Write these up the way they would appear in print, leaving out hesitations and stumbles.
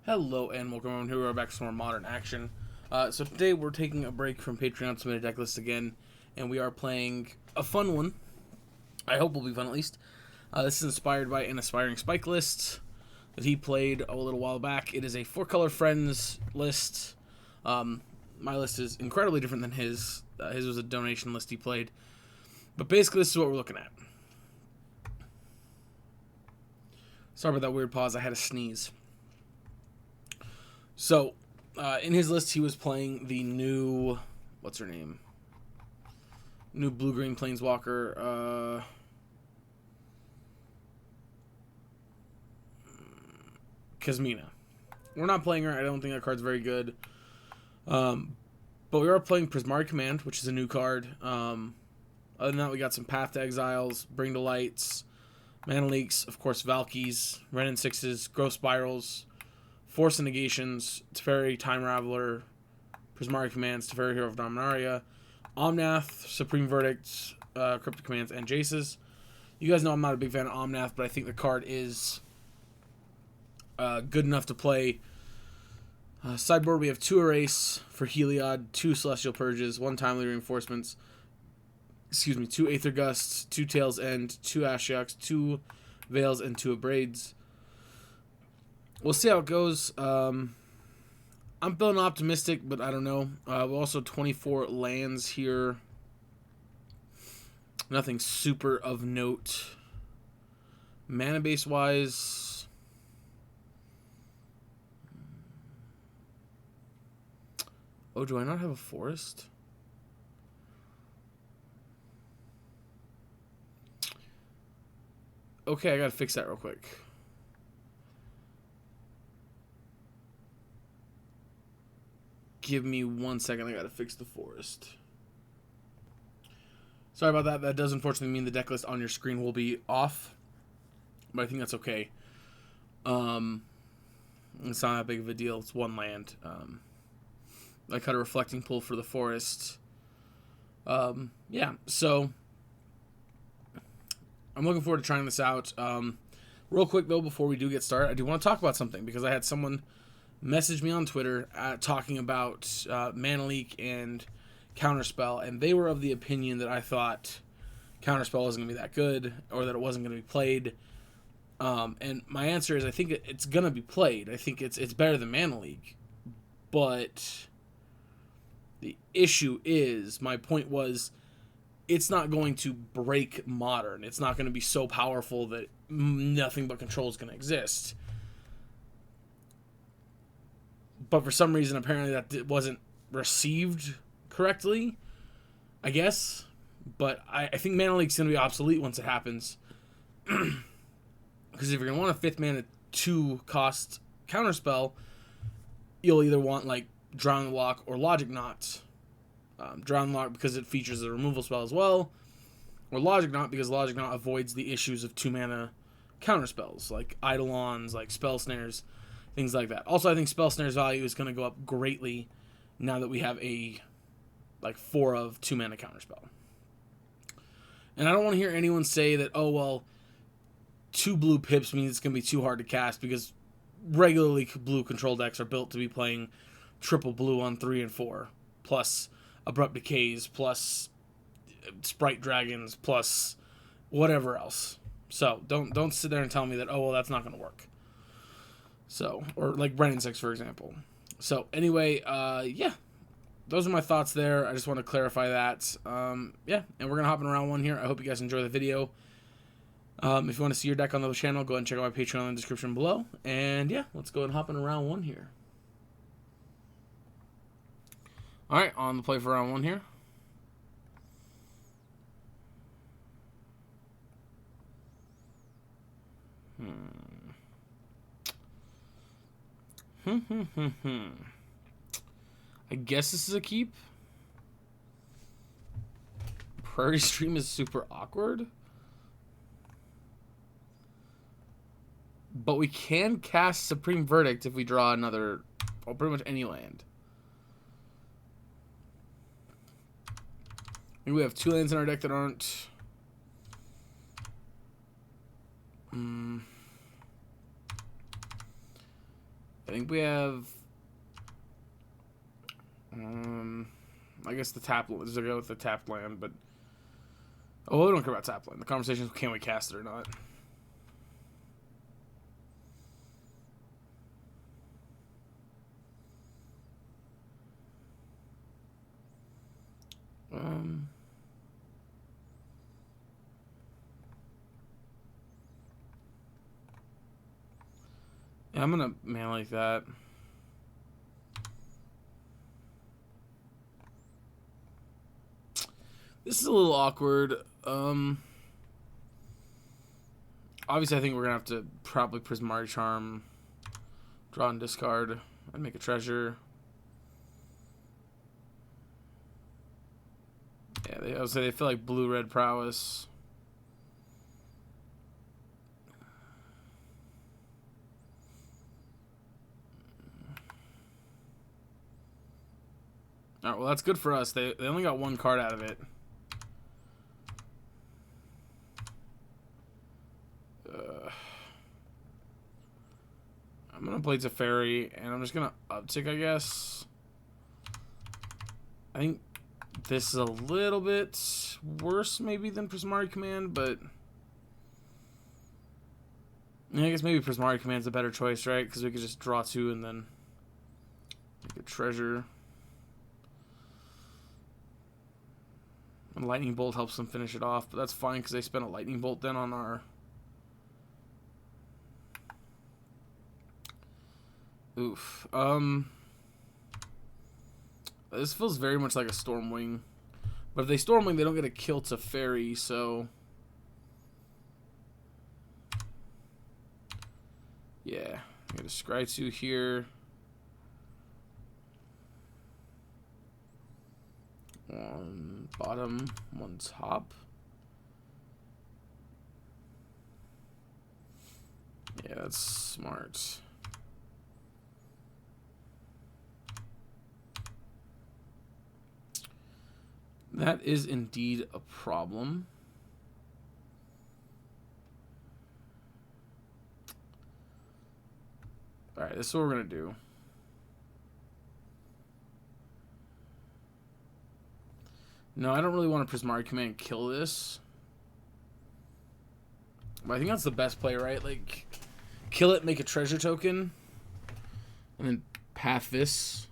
Hello and welcome everyone. Here we are back to some more modern action. So today we're taking a break from Patreon submitted deck list again, and we are playing a fun one. I hope will be fun at least. This is inspired by an aspiring Spike list that he played a little while back. It is a 4-color friends list. My list is incredibly different than his. His was a donation list he played. But basically this is what we're looking at. Sorry about that weird pause. I had a sneeze. So, in his list, he was playing the new, what's her name? New blue-green planeswalker, Kasmina. We're not playing her. I don't think that card's very good. But we are playing Prismari Command, which is a new card. Other than that, we got some Path to Exiles, Bring to Lights, Mana Leaks, of course, Valkyries, Ren and Sixes, Growth Spirals, Force and Negations, Teferi, Time Raveler, Prismari Commands, Teferi, Hero of Dominaria, Omnath, Supreme Verdict, Cryptic Commands, and Jaces. You guys know I'm not a big fan of Omnath, but I think the card is good enough to play. Sideboard, we have 2 Erase for Heliod, 2 Celestial Purges, 1 Timely Reinforcements, 2 Aether Gusts, 2 Tail's End, 2 Ashiok's, 2 Veils, and 2 Abrades. We'll see how it goes. I'm feeling optimistic, but I don't know. We also 24 lands here. Nothing super of note. Mana base wise, oh, do I not have a forest? Okay, I gotta fix that real quick. Give me 1 second. I gotta fix the forest. Sorry about that. That does unfortunately mean the deck list on your screen will be off, but I think that's okay. It's not that big of a deal. It's 1 land. I cut a Reflecting Pool for the forest. Yeah, so I'm looking forward to trying this out. Real quick though, before we do get started, I do want to talk about something because I had someone messaged me on Twitter talking about Mana Leak and Counterspell, and they were of the opinion that I thought Counterspell wasn't going to be that good, or that it wasn't going to be played. And my answer is I think it's going to be played. I think it's better than Mana Leak. But the issue is, my point was, it's not going to break Modern. It's not going to be so powerful that nothing but control is going to exist. But for some reason, apparently that wasn't received correctly, I guess. But I think Mana Leak's going to be obsolete once it happens. Because if you're going to want a 5th mana 2 cost Counterspell, you'll either want like Drown Lock or Logic Knot. Drown Lock because it features a removal spell as well, or Logic Knot because Logic Knot avoids the issues of 2 mana counterspells like Eidolons, like Spell Snares, things like that. Also, I think Spell Snare's value is going to go up greatly now that we have a 4 of 2 mana counterspell. And I don't want to hear anyone say that, oh well, 2 blue pips means it's going to be too hard to cast, because regularly blue control decks are built to be playing triple blue on 3 and 4, plus Abrupt Decays, plus Sprite Dragons, plus whatever else. So don't sit there and tell me that, oh well, that's not going to work. So, or like Ren and Six, for example. So anyway, yeah, those are my thoughts there. I just want to clarify that. Yeah, and we're gonna hop in round 1 here. I hope you guys enjoy the video. If you want to see your deck on the channel, go ahead and check out my Patreon in the description below. And yeah, let's go ahead and hop in round 1 here. All right, on the play for round 1 here. I guess this is a keep. Prairie Stream is super awkward. But we can cast Supreme Verdict if we draw another, well, pretty much any land. We have 2 lands in our deck that aren't I think we have... I guess the tap... Let's go with the tapped land, but... Oh, we don't care about tap land. The conversation is, can we cast it or not? Yeah, I'm gonna man like that. This is a little awkward. Obviously, I think we're gonna have to probably Prismari Charm, draw and discard, and make a treasure. Yeah, I would say they feel like blue-red prowess. All right, well, that's good for us. They only got one card out of it. I'm going to play Teferi, and I'm just going to uptick, I guess. I think this is a little bit worse, maybe, than Prismari Command, but... I guess maybe Prismari Command's a better choice, right? Because we could just draw 2 and then make a treasure. And Lightning Bolt helps them finish it off, but that's fine because they spent a Lightning Bolt then on our... Oof. This feels very much like a Stormwing. But if they Stormwing, they don't get a kill to Fairy, so... Yeah. I get a Scry 2 here. One bottom, one top. Yeah, that's smart. That is indeed a problem. Alright, this is what we're going to do. No, I don't really want to Prismari Command kill this. But I think that's the best play, right? Like, kill it, make a treasure token, and then path this.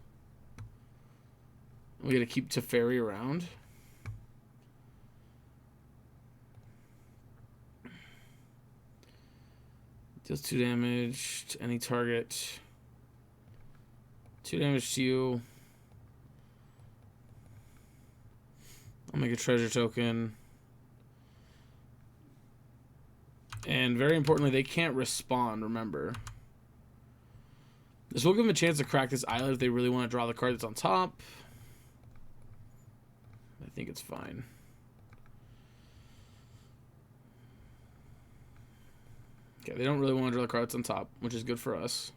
We gotta keep Teferi around. Deals 2 damage to any target. 2 damage to you. I'll make a treasure token. And very importantly, they can't respond, remember. This will give them a chance to crack this island if they really want to draw the card that's on top. I think it's fine. Okay, they don't really want to draw the card that's on top, which is good for us.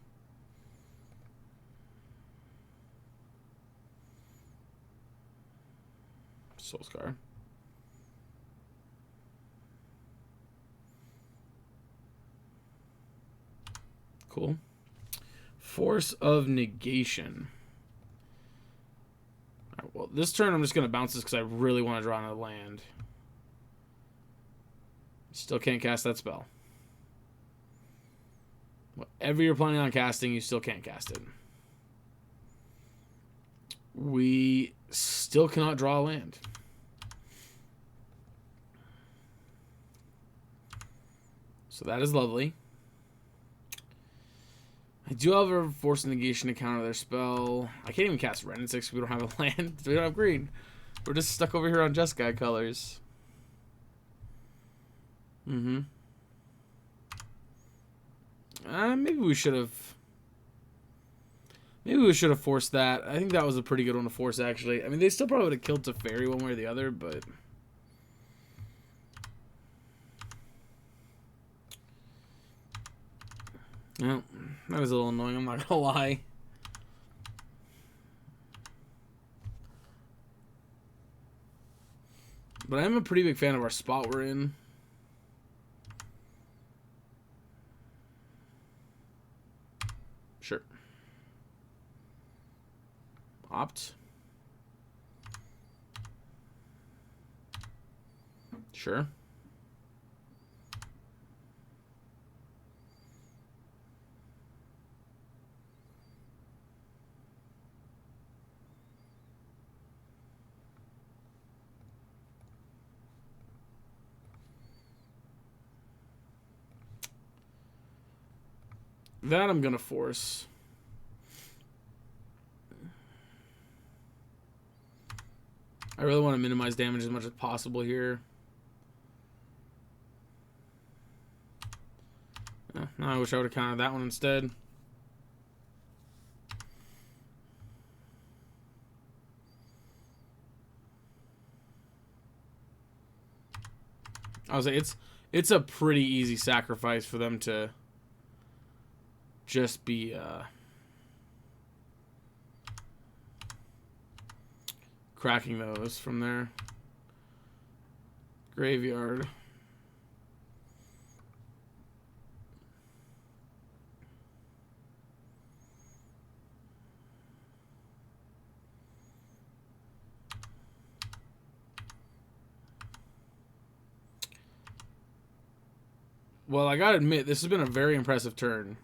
Soulscar. Cool. Force of Negation. All right, well, this turn I'm just going to bounce this because I really want to draw another land. Still can't cast that spell. Whatever you're planning on casting, you still can't cast it. We still cannot draw a land. So that is lovely. I do have a Force of Negation to counter their spell. I can't even cast Ren 6 because we don't have a land. We don't have green. We're just stuck over here on Jeskai colors. Maybe we should have... Maybe we should have forced that. I think that was a pretty good one to force, actually. I mean, they still probably would have killed Teferi one way or the other, but... Well, that was a little annoying, I'm not gonna lie. But I'm a pretty big fan of our spot we're in. Sure. Opt. Sure. That I'm gonna force. I really want to minimize damage as much as possible here. No, I wish I would have countered that one instead. I was like, it's a pretty easy sacrifice for them to just be cracking those from their graveyard. Well, I gotta admit, this has been a very impressive turn.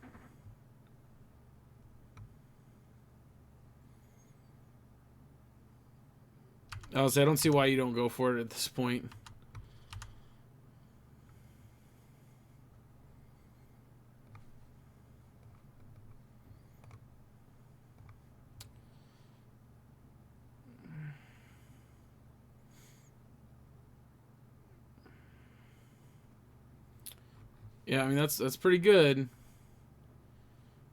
I don't see why you don't go for it at this point. Yeah, I mean that's pretty good.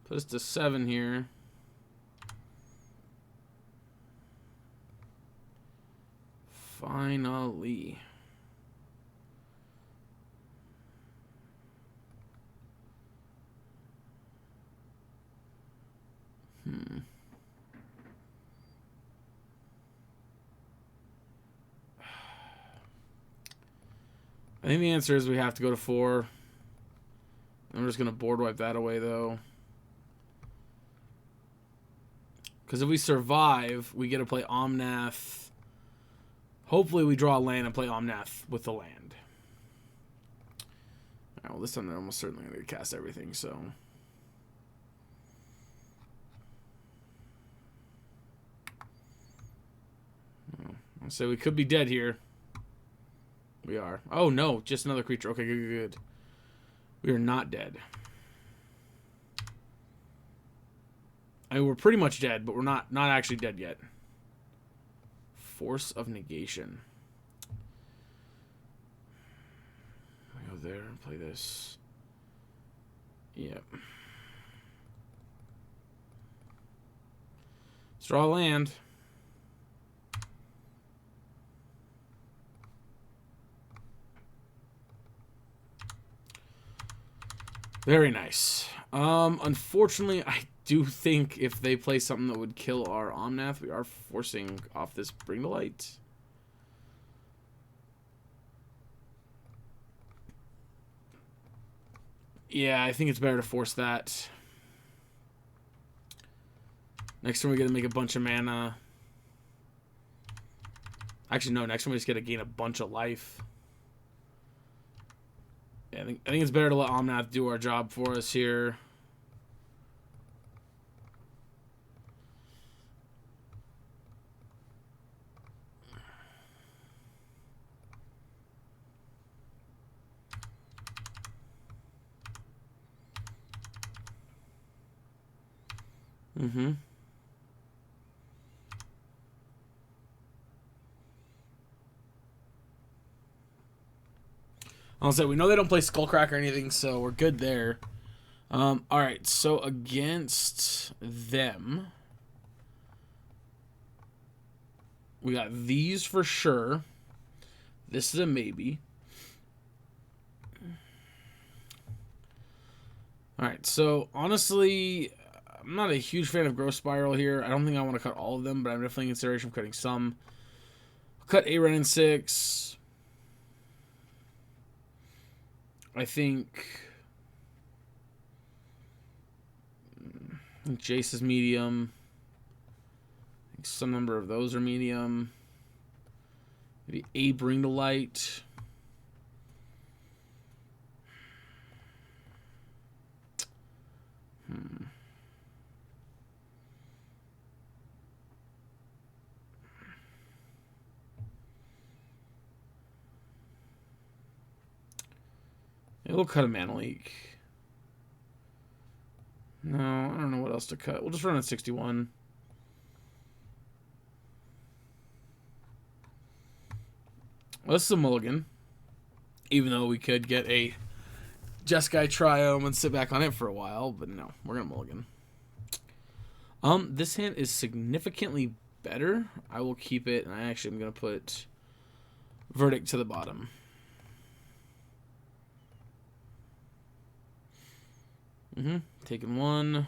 Put us to 7 here. Finally. I think the answer is we have to go to 4. I'm just going to board wipe that away, though. Because if we survive, we get to play Omnath. Hopefully we draw a land and play Omnath with the land. Alright, well this time they're almost certainly going to cast everything, so... I'll say we could be dead here. We are. Oh no, just another creature. Okay, good. We are not dead. I mean, we're pretty much dead, but we're not actually dead yet. Force of Negation. I go there and play this. Yep. Let's draw a land. Very nice. Unfortunately, I do think if they play something that would kill our Omnath, we are forcing off this Bring to Light. Yeah, I think it's better to force that. Next turn we get to make a bunch of mana. Actually, no. Next turn we just get to gain a bunch of life. Yeah, I think it's better to let Omnath do our job for us here. I'll say we know they don't play Skullcrack or anything, so we're good there. All right, so against them, we got these for sure. This is a maybe. All right, so honestly, I'm not a huge fan of Growth Spiral here. I don't think I want to cut all of them, but I'm definitely in consideration of cutting some. I'll cut A-Ren in 6. I think Jace is medium. Some number of those are medium. Maybe a bring to light. Yeah, we'll cut a mana leak. No, I don't know what else to cut. We'll just run at 61. Well, this is a mulligan. Even though we could get a Jeskai Triome and sit back on it for a while, but no, we're gonna mulligan. This hand is significantly better. I will keep it, and I actually am gonna put Verdict to the bottom. Taking one.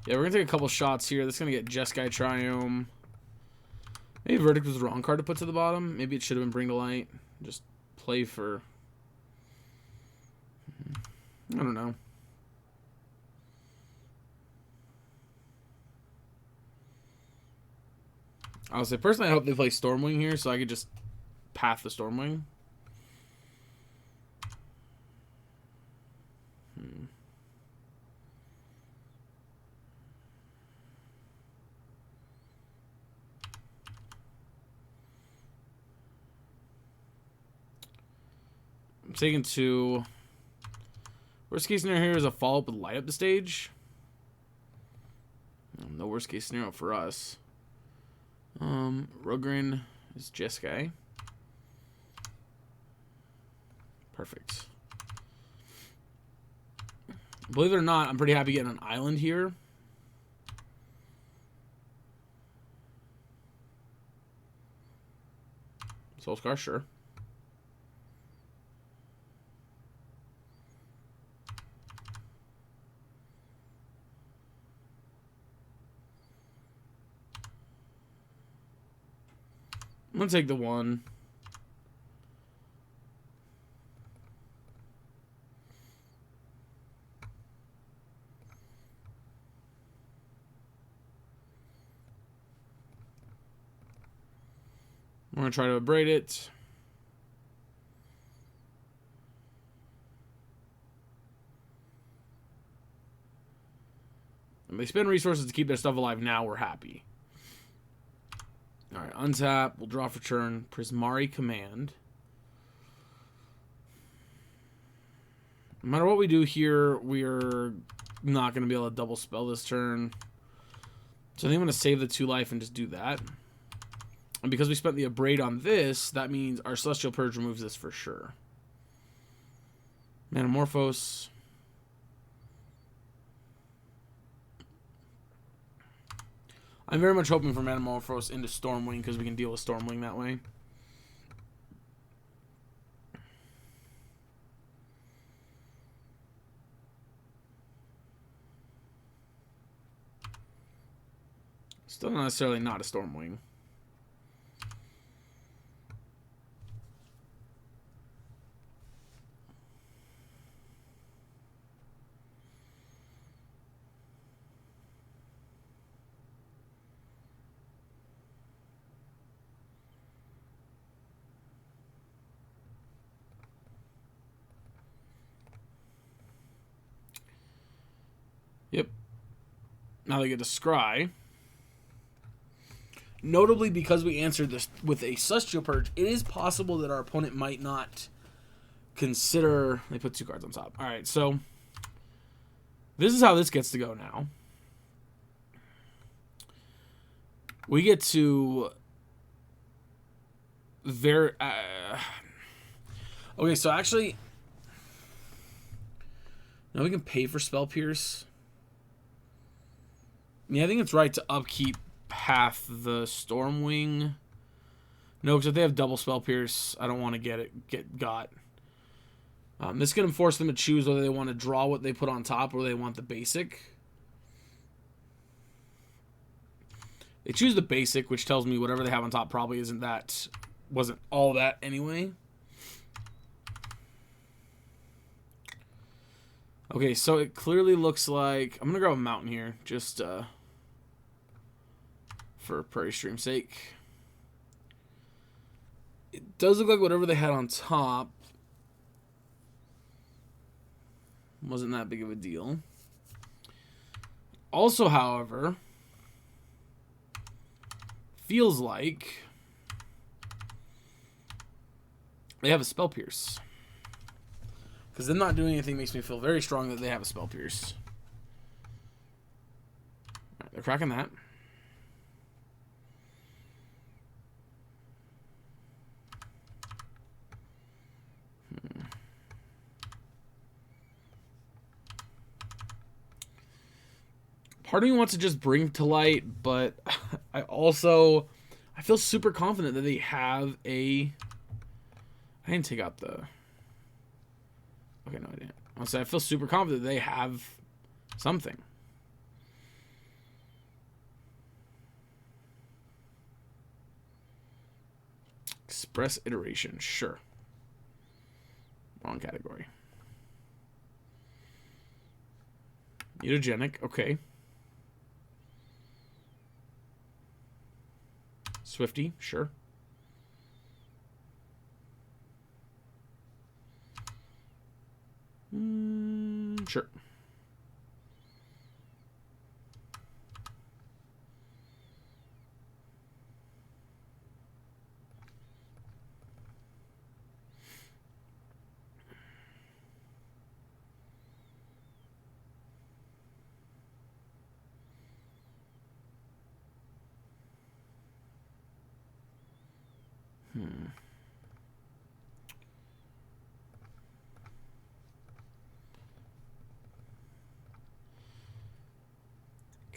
Yeah, we're gonna take a couple shots here. This is gonna get Jeskai Triome. Maybe Verdict was the wrong card to put to the bottom. Maybe it should have been Bring to Light. Just play for... I don't know. I'll say, personally, I hope they play Stormwing here so I could just path the Stormwing. I'm taking two. Worst case scenario here is a follow-up with light up the stage. No worst case scenario for us. Rogrin is Jeskai. Perfect. Believe it or not, I'm pretty happy getting an island here. Soulscar, sure. I'm gonna take the one. We're gonna try to abrade it. If they spend resources to keep their stuff alive now, we're happy. Alright, untap. We'll draw for turn. Prismari Command. No matter what we do here, we're not going to be able to double spell this turn. So I think I'm going to save the 2 life and just do that. And because we spent the abrade on this, that means our Celestial Purge removes this for sure. Manamorphose. I'm very much hoping for Manamorphose into Stormwing because we can deal with Stormwing that way. Still not necessarily not a Stormwing. Yep. Now they get to scry. Notably, because we answered this with a Celestial Purge, it is possible that our opponent might not consider... They put 2 cards on top. Alright, so... This is how this gets to go now. We get to... Okay, so actually... Now we can pay for Spell Pierce. Yeah, I think it's right to upkeep half the Stormwing. No, because if they have double Spell Pierce, I don't want to get got. This is going to force them to choose whether they want to draw what they put on top or they want the basic. They choose the basic, which tells me whatever they have on top probably wasn't all that anyway. Okay, so it clearly looks like... I'm going to grab a mountain here, just for Prairie Stream's sake. It does look like whatever they had on top wasn't that big of a deal. Also, however, feels like they have a Spell Pierce. Because them not doing anything makes me feel very strong that they have a Spell Pierce. Alright, they're cracking that. Part of me wants to just bring to light, but I feel super confident that they have a... I didn't take out the... Okay, no, I didn't. Honestly, I feel super confident that they have something. Express iteration, sure. Wrong category. Mutagenic, okay. Swifty, sure. Sure.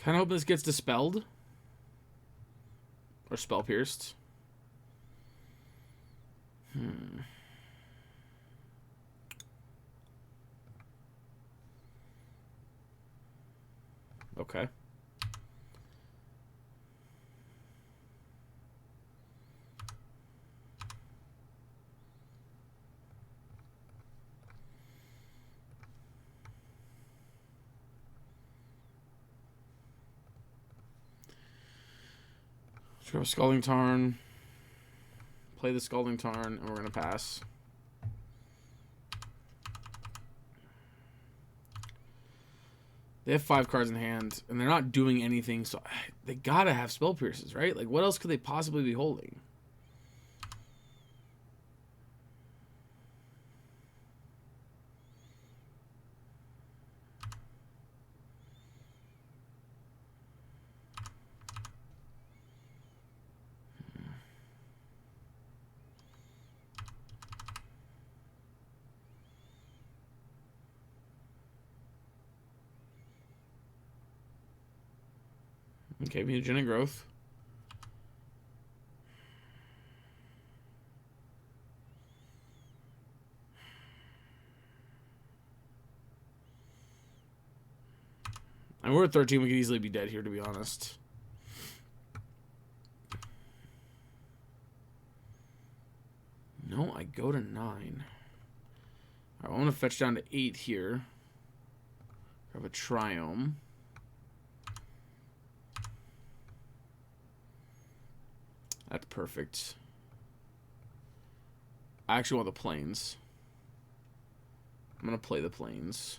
Kind of hope this gets dispelled. Or spell pierced. Okay. Let's grab a Scalding Tarn. Play the Scalding Tarn, and we're going to pass. They have 5 cards in hand, and they're not doing anything, so they gotta have Spell Pierces, right? Like, what else could they possibly be holding? Okay, Mutagenic Growth. And we're at 13. We could easily be dead here, to be honest. No, I go to 9. All right, I want to fetch down to 8 here. Grab a Triome. That's perfect. I actually want the plains. I'm going to play the plains.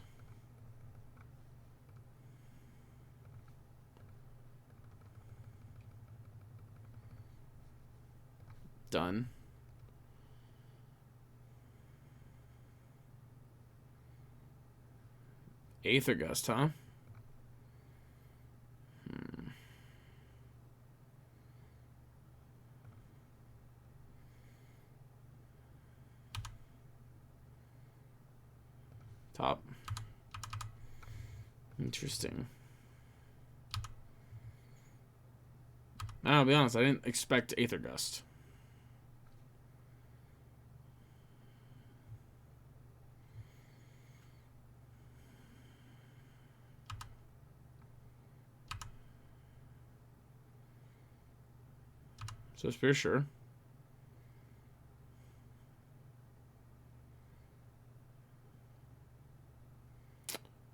Done. Aether Gust, huh? Top. Interesting. I'll be honest, I didn't expect Aether Gust. So Spear, sure.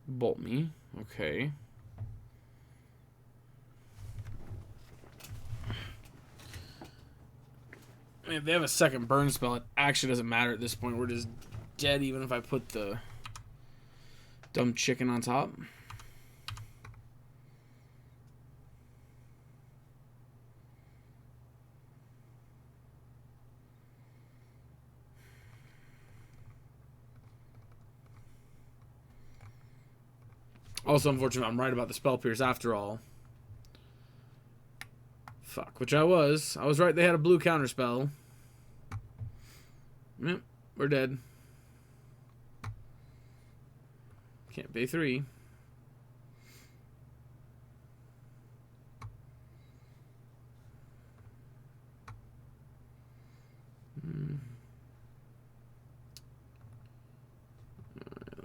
Bolt me. Okay. I mean, if they have a second burn spell, it actually doesn't matter at this point. We're just dead even if I put the dumb chicken on top. Also, unfortunately, I'm right about the Spell Pierce after all. Fuck, which I was. I was right, they had a blue counterspell. Yep, we're dead. Can't pay 3.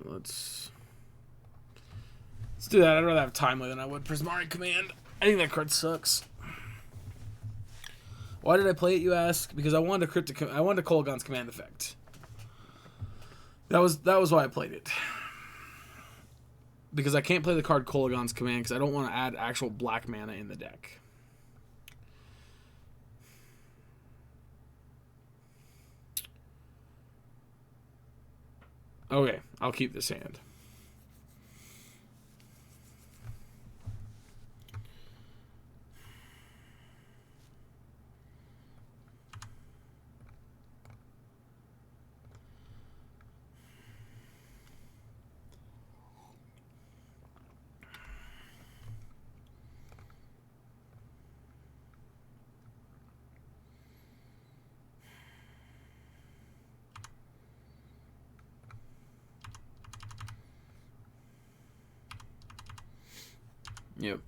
Let's do that. I'd rather have Timely than I would Prismari Command. I think that card sucks. Why did I play it, you ask? Because I wanted I wanted a Kolaghan's command effect. That was why I played it. Because I can't play the card Kolaghan's command because I don't want to add actual black mana in the deck. Okay, I'll keep this hand. Yep.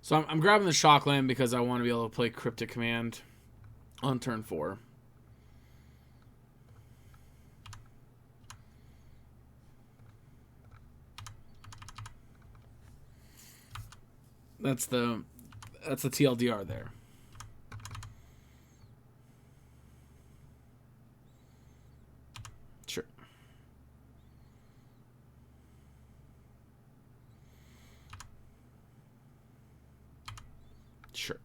So I'm grabbing the Shockland because I want to be able to play Cryptic Command on turn 4. That's the TLDR there. Sure. Sure.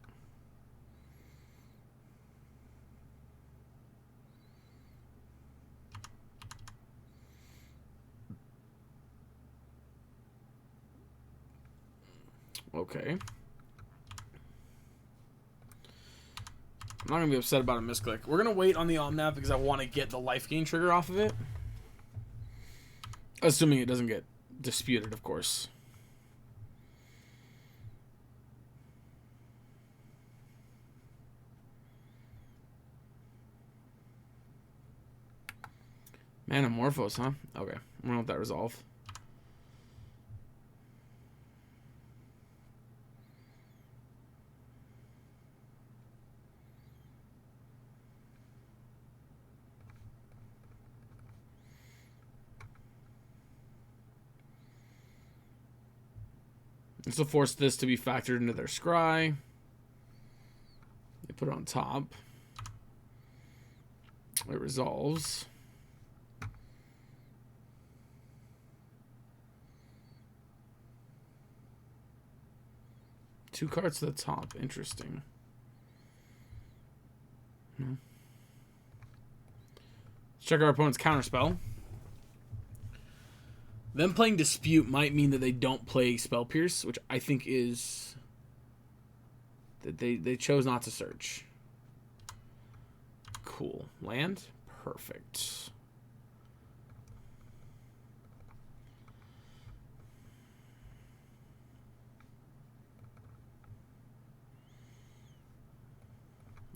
Okay. I'm not going to be upset about a misclick. We're going to wait on the Omnath because I want to get the life gain trigger off of it. Assuming it doesn't get disputed, of course. Manamorphose, huh? Okay. I'm going to let that resolve. This will force this to be factored into their scry. They put it on top. It resolves. Two cards to the top. Interesting. Let's check our opponent's counterspell. Them playing Dispute might mean that they don't play Spell Pierce, which I think is that they chose not to search. Cool. Land? Perfect.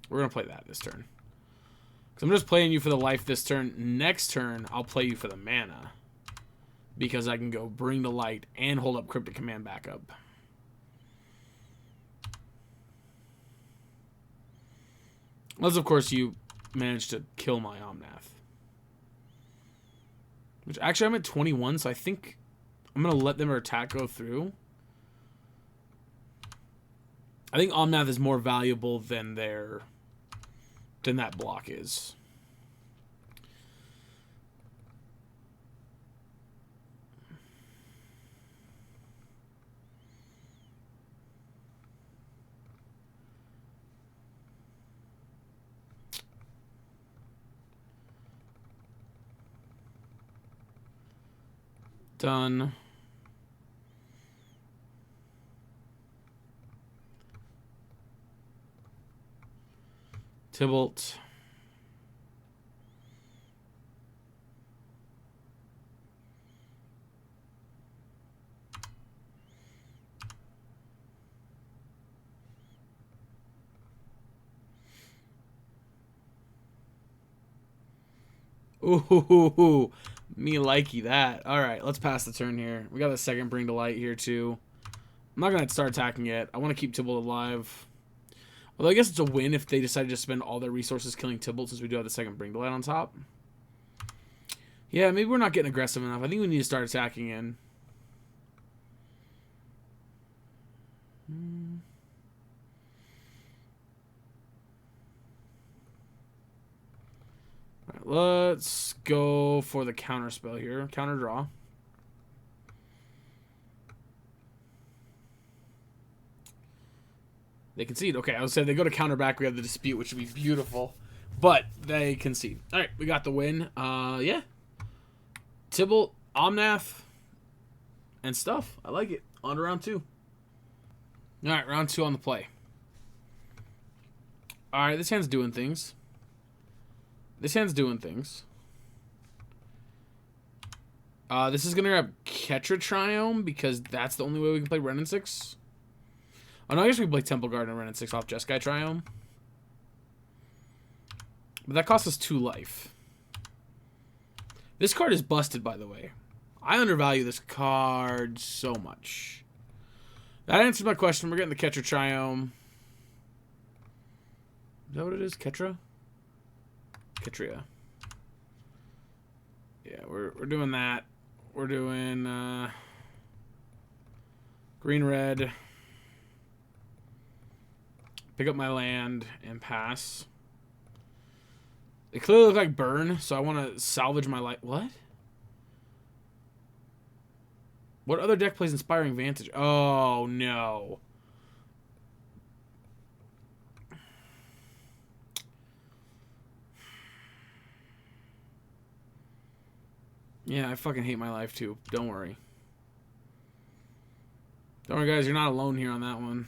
We're going to play that this turn. I'm just playing you for the life this turn. Next turn, I'll play you for the mana. Because I can go Bring to Light and hold up Cryptic Command back up. Unless, of course, you manage to kill my Omnath. Which, actually, I'm at 21, so I think I'm going to let their attack go through. I think Omnath is more valuable than that block is. Done. Tybalt. Ooh, me likey that. All right, let's pass the turn here. We got a second Bring to Light here too. I'm not gonna start attacking yet. I want to keep Tybalt alive. Although I guess it's a win if they decide to spend all their resources killing Tybalt, since we do have the second Bring to Light on top. Yeah, maybe we're not getting aggressive enough. I think we need to start attacking in. Alright, let's go for the counter spell here. Counter draw. They concede. Okay, I was saying they go to counter back. We have the dispute, which would be beautiful. But they concede. Alright, we got the win. Yeah. Tybalt, Omnath, and stuff. I like it. On to round 2. Alright, round 2 on the play. Alright, this hand's doing things. This is going to grab Ketra Triome because that's the only way we can play Ren and 6. Oh, no, I guess we can play Temple Guard and Ren and 6 off Jeskai Triome. But that costs us 2 life. This card is busted, by the way. I undervalue this card so much. That answers my question. We're getting the Ketra Triome. Is that what it is? Ketra? Ketria. Yeah, we're doing that. We're doing green red. Pick up my land and pass. They clearly look like burn, so I want to salvage my life. What? What other deck plays Inspiring Vantage? Oh, no. Yeah, I fucking hate my life, too. Don't worry. Don't worry, guys. You're not alone here on that one.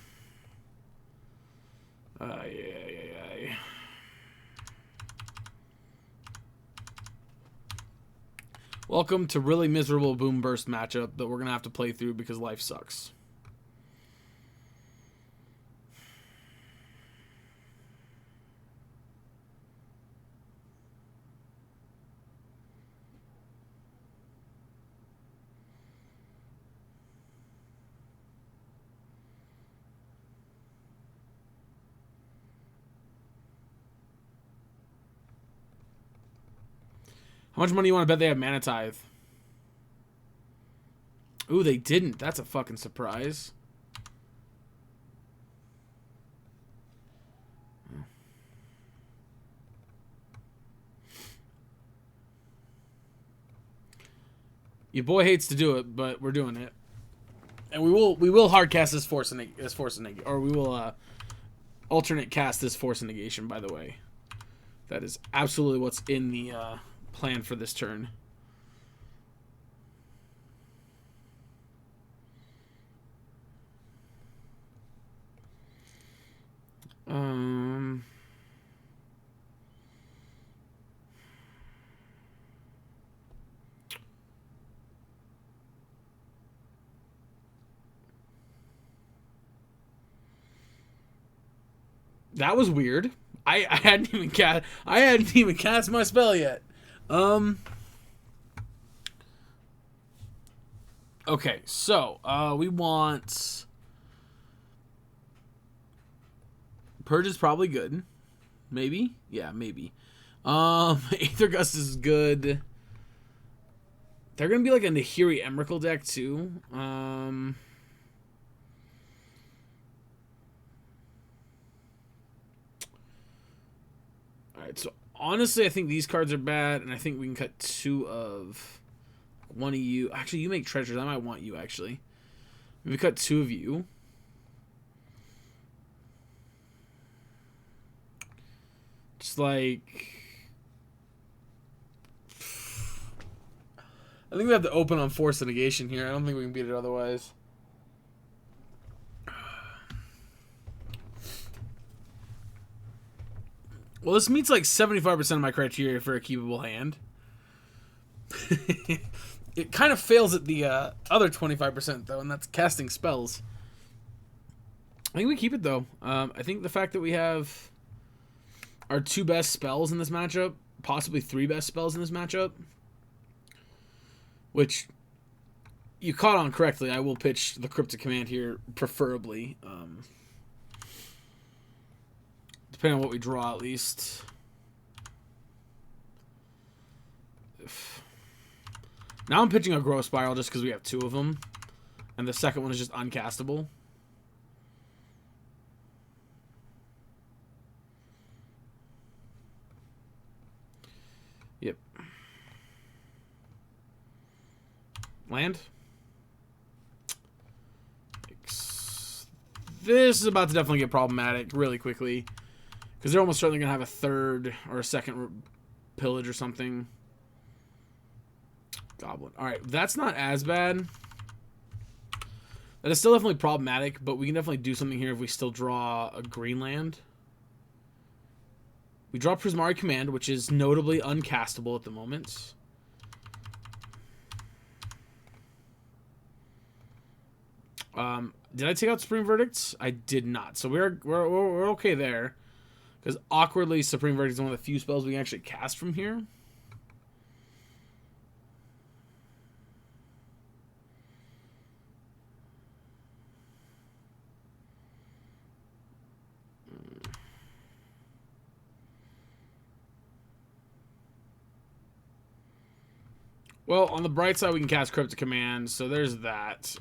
Yeah. Welcome to really miserable Boom Burst matchup that we're going to have to play through because life sucks. How much money do you want to bet they have Mana Tithe? Ooh, they didn't. That's a fucking surprise. Your boy hates to do it, but we're doing it. And we will hard cast this force and negation, or we will alternate cast this force and negation, by the way. That is absolutely what's in the plan for this turn. That was weird. I hadn't even cast my spell yet. Okay, so we want Purge is probably good. Maybe? Yeah, maybe. Aether Gust is good. They're gonna be like a Nahiri Emrakul deck too. Alright, so honestly I think these cards are bad, and I think we can cut 2 of one of you. Actually, you make treasures. I might want you actually. If we cut 2 of you. Just like I think we have to open on Force of Negation here. I don't think we can beat it otherwise. Well, this meets like 75% of my criteria for a keepable hand. It kind of fails at the other 25% though, and that's casting spells. I think we keep it though. I think the fact that we have our 2 best spells in this matchup, possibly 3 best spells in this matchup, which you caught on correctly. I will pitch the Cryptic Command here, preferably. Depending on what we draw, at least. Now I'm pitching a Growth Spiral just because we have 2 of them. And the second one is just uncastable. Yep. Land. This is about to definitely get problematic really quickly. Because they're almost certainly going to have a 3rd or a 2nd pillage or something. Goblin. Alright, that's not as bad. That is still definitely problematic, but we can definitely do something here if we still draw a green land. We draw Prismari Command, which is notably uncastable at the moment. Did I take out Supreme Verdicts? I did not. So we're okay there. Because awkwardly, Supreme Verdict is one of the few spells we can actually cast from here. Well, on the bright side, we can cast Cryptic Command, so there's that.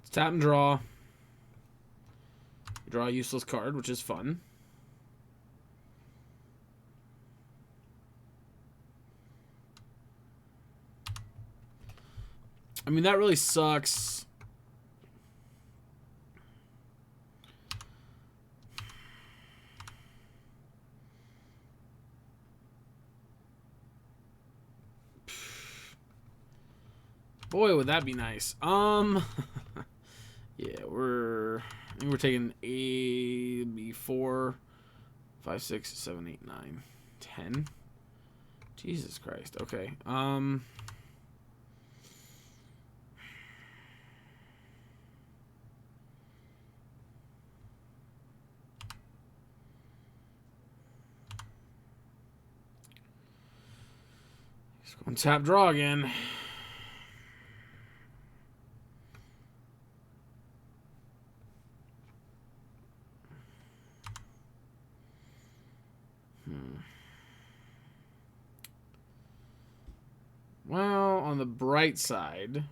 Let's tap and draw. Draw a useless card, which is fun. I mean, that really sucks. Boy, would that be nice. Yeah, I think we're taking A, B, 4, 5, 6, 7, 8, 9, 10. Jesus Christ. Okay. Let's go and tap draw again. Well, on the bright side,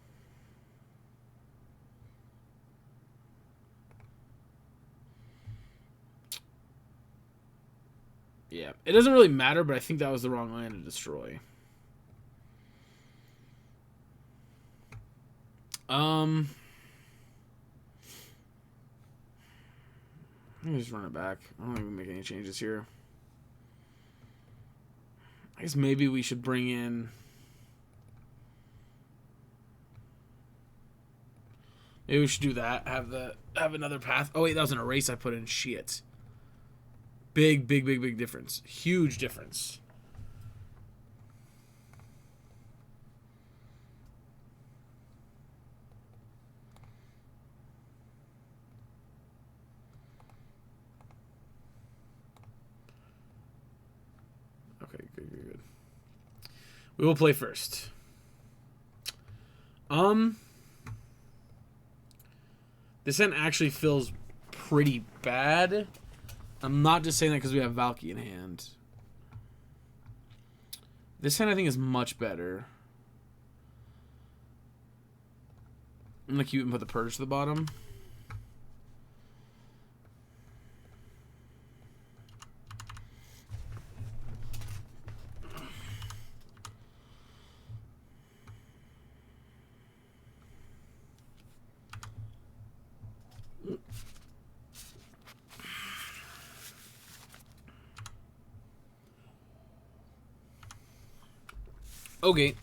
yeah, it doesn't really matter, but I think that was the wrong land to destroy. Let me just run it back. I don't even make any changes here. I guess maybe we should bring in... Maybe we should do that. Have another path. Oh wait, that was an erase I put in. Shit. Big difference. Huge difference. Okay, good. We will play first. This hand actually feels pretty bad. I'm not just saying that because we have Valky in hand. This hand I think is much better. I'm going to keep it and put the Purge to the bottom. Okay.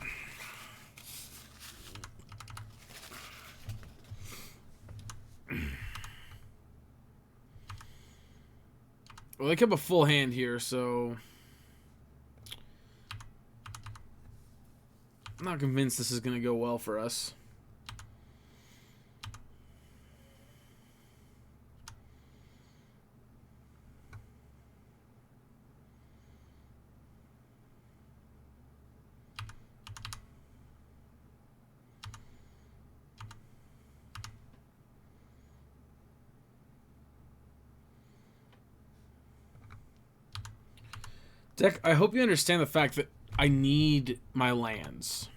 Well, they kept a full hand here, so I'm not convinced this is going to go well for us. Deck, I hope you understand the fact that I need my lands.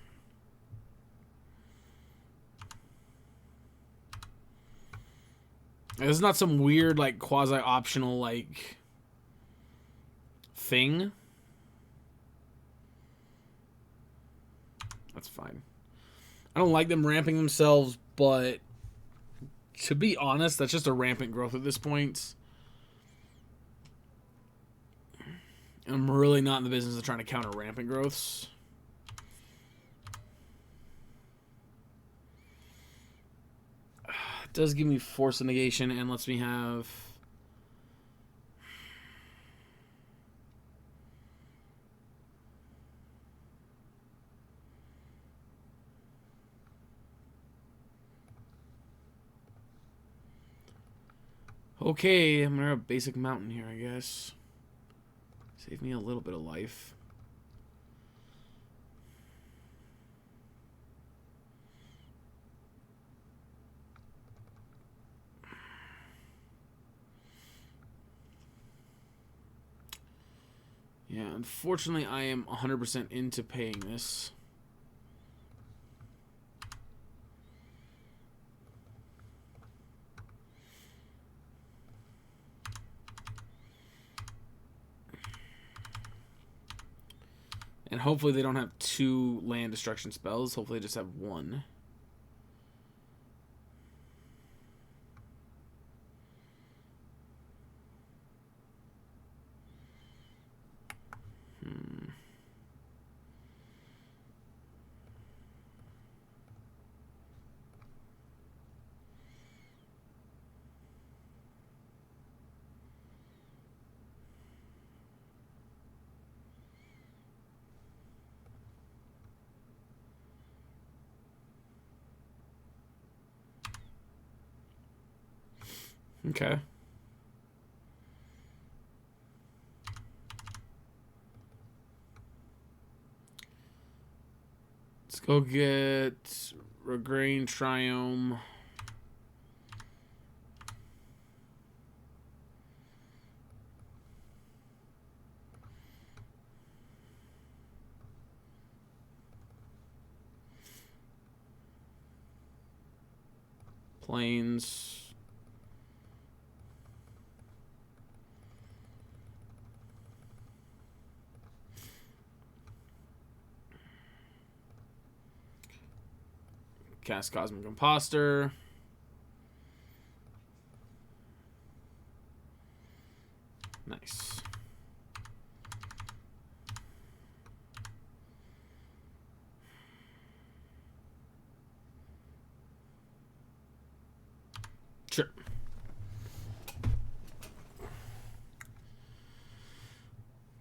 This is not some weird, like, quasi-optional, like, thing. That's fine. I don't like them ramping themselves, but to be honest, that's just a rampant growth at this point. I'm really not in the business of trying to counter rampant growths. It does give me Force of Negation and lets me have... Okay, I'm gonna have a basic mountain here, I guess. Save me a little bit of life. Yeah, unfortunately, I am 100% into paying this. And hopefully they don't have 2 land destruction spells. Hopefully they just have 1. Okay. Let's go get Regrain Triome. Plains. Cast Cosmic Imposter. Nice.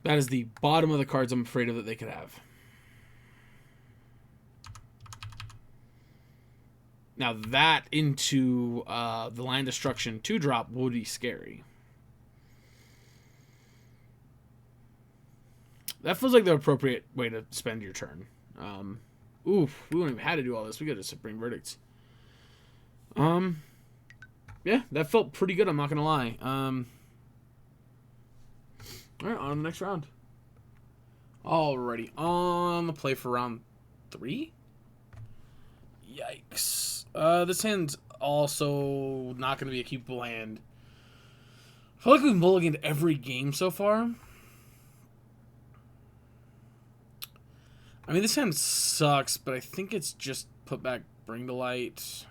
That is the bottom of the cards I'm afraid of that they could have. Now that into the Land Destruction 2-drop would be scary. That feels like the appropriate way to spend your turn. Oof, we wouldn't have had to do all this. We got to bring verdicts. Yeah, that felt pretty good, I'm not going to lie. Alright, on to the next round. Alrighty, on the play for round 3? Yikes. This hand's also not going to be a keepable hand. I feel like we've mulliganed every game so far. I mean, this hand sucks, but I think it's just put back Bring to Light.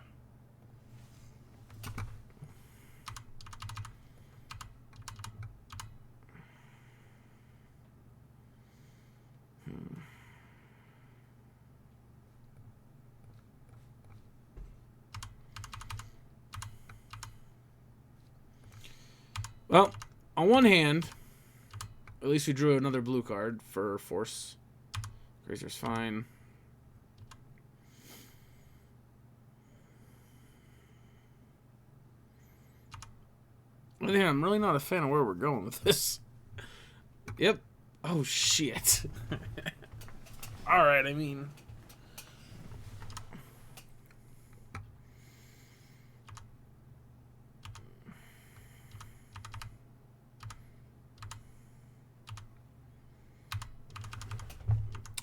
Well, on one hand, at least we drew another blue card for Force. Grazer's fine. On the other hand, I'm really not a fan of where we're going with this. Yep. Oh, shit. Alright, I mean...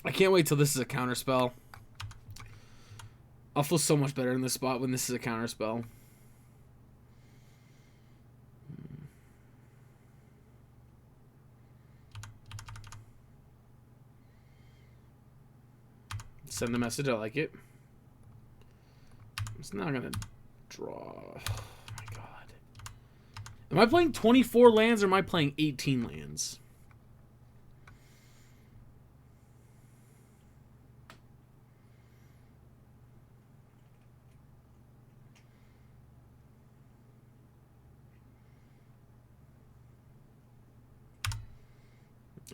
I can't wait till this is a counterspell. I'll feel so much better in this spot when this is a counterspell. Send the message, I like it. It's not gonna draw. Oh my god. Am I playing 24 lands or am I playing 18 lands?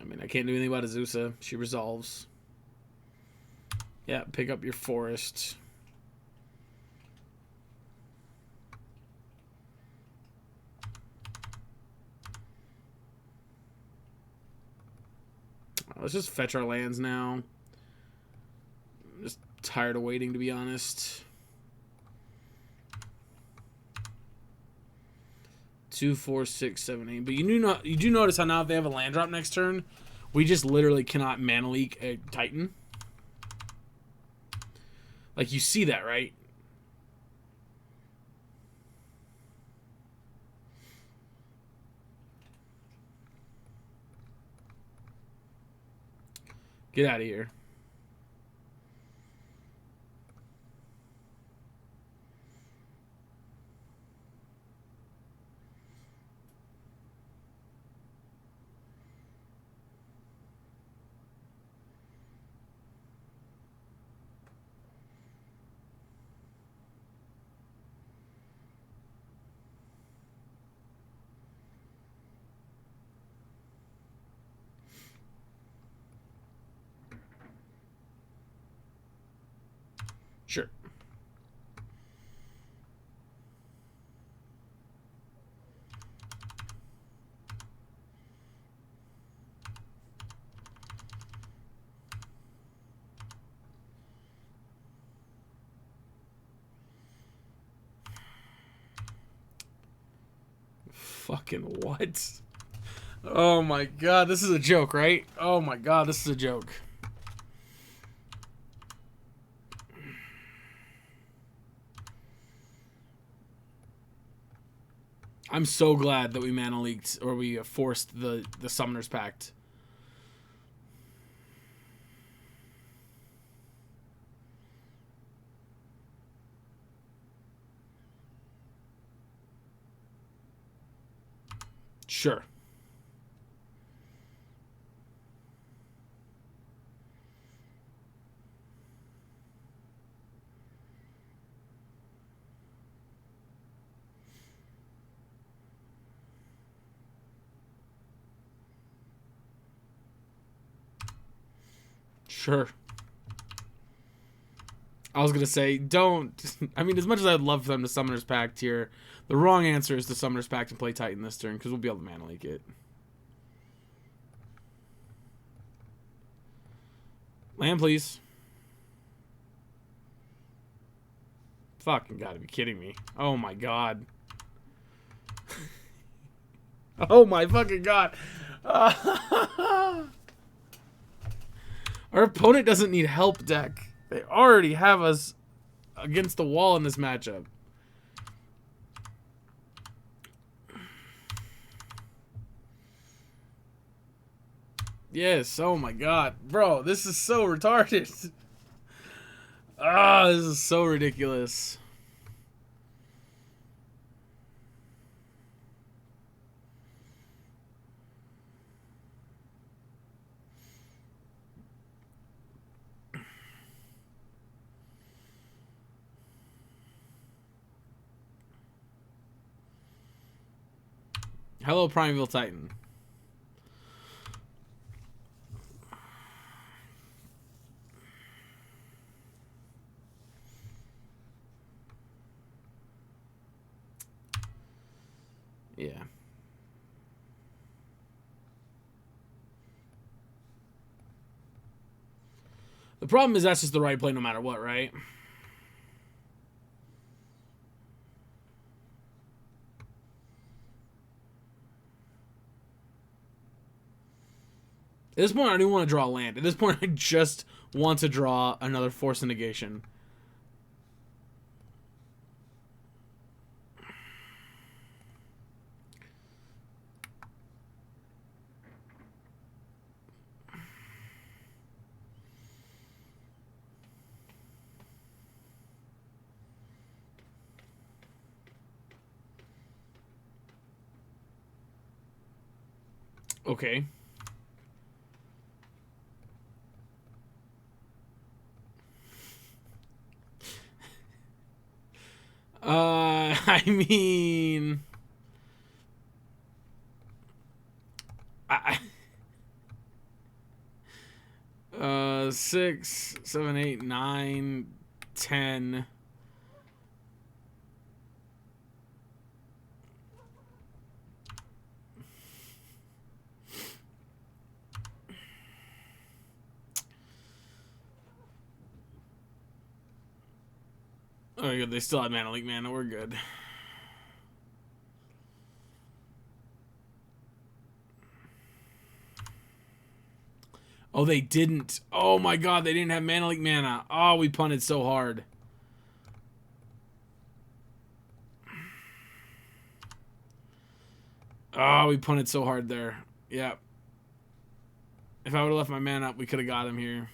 I mean, I can't do anything about Azusa. She resolves. Yeah, pick up your forest. Let's just fetch our lands now. I'm just tired of waiting, to be honest. 2, 4, 6, 7, 8. But you do notice how now if they have a land drop next turn, we just literally cannot mana leak a Titan. Like, you see that, right? Get out of here. Sure. Fucking what? Oh my god, this is a joke, right? Oh my god, this is a joke. I'm so glad that we mana leaked, or we forced the Summoner's Pact. Sure. Sure. I was going to say, don't... I mean, as much as I'd love for them to Summoner's Pact here, the wrong answer is to Summoner's Pact and play Titan this turn, because we'll be able to Mana Leak it. Land, please. Fucking gotta be kidding me. Oh my god. Oh my fucking god. Our opponent doesn't need help deck. They already have us against the wall in this matchup. Yes, oh my god. Bro, this is so retarded. Ah, this is so ridiculous. Hello, Primeval Titan. Yeah. The problem is that's just the right play no matter what, right? At this point, I don't even want to draw a land. At this point, I just want to draw another Force of Negation. Okay. I mean... 6, 7, 8, 9, 10... Oh, good. They still have Mana Leak mana. We're good. Oh, they didn't. Oh my god, they didn't have Mana Leak mana. Oh, we punted so hard. Oh, we punted so hard there. Yep. If I would have left my man up, we could have got him here.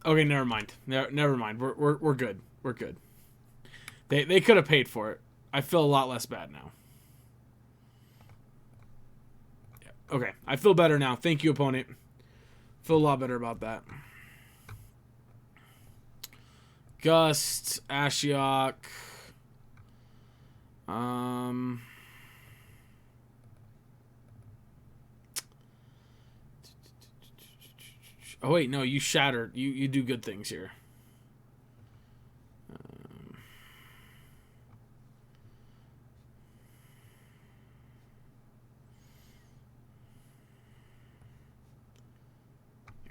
Okay, never mind. Never mind. We're good. We're good. They could have paid for it. I feel a lot less bad now. Yeah. Okay, I feel better now. Thank you, opponent. Feel a lot better about that. Gust, Ashiok. Oh wait, no, you shattered. You do good things here.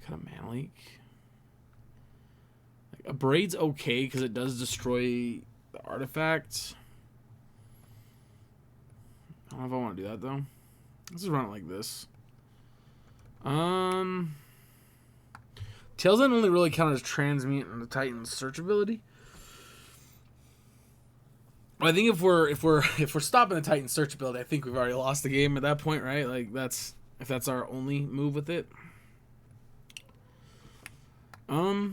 Kind of Mana Leak. Like, a Braid's okay because it does destroy the artifact. I don't know if I want to do that though. Let's just run it like this. Tails End only really counters Transmute and the Titan's search ability. I think if we're stopping the Titan's search ability, I think we've already lost the game at that point, right? Like if that's our only move with it. Alright,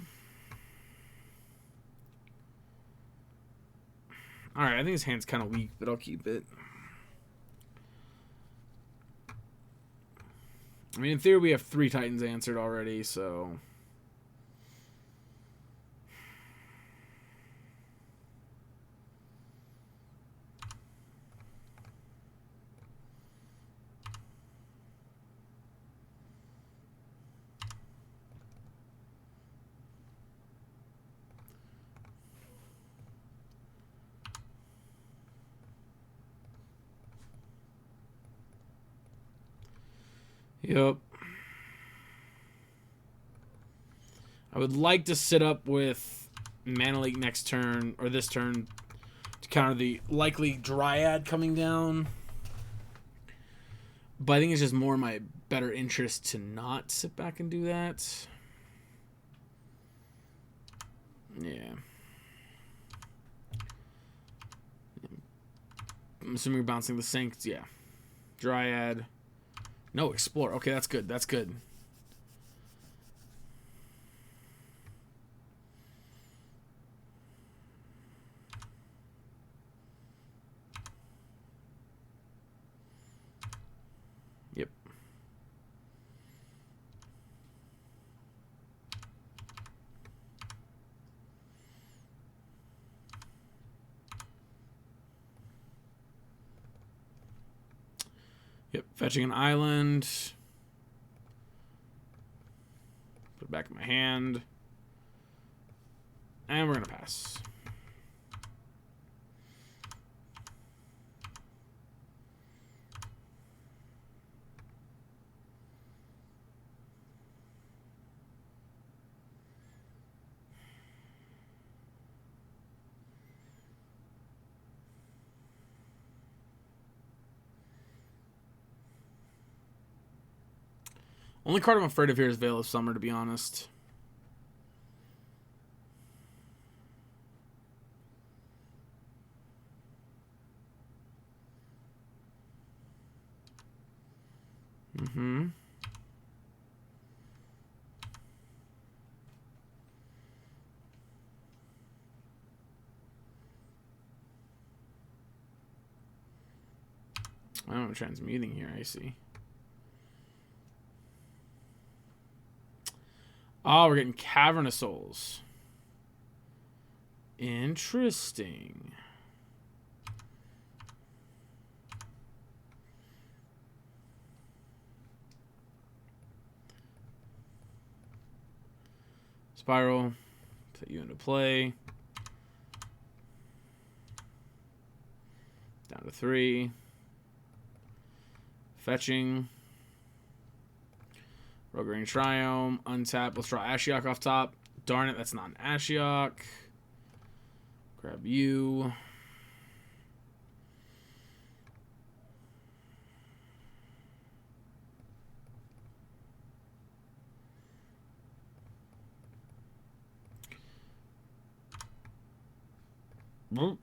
I think his hand's kind of weak, but I'll keep it. I mean, in theory, we have 3 Titans answered already, so... Yep. I would like to sit up with Mana Leak next turn, or this turn, to counter the likely Dryad coming down. But I think it's just more in my better interest to not sit back and do that. Yeah. I'm assuming we're bouncing the Sinks. Yeah. Dryad. No, Explore. Okay, that's good. That's good. Yep. Yep, fetching an island. Put it back in my hand. And we're going to pass. Only card I'm afraid of here is Veil of Summer, to be honest. Mm-hmm. I'm transmuting here, I see. Oh, we're getting Cavern of Souls. Interesting. Spiral. Put you into play. Down to 3. Fetching. Roguering Triome. Untap. Let's draw Ashiok off top. Darn it, that's not an Ashiok. Grab you. Well,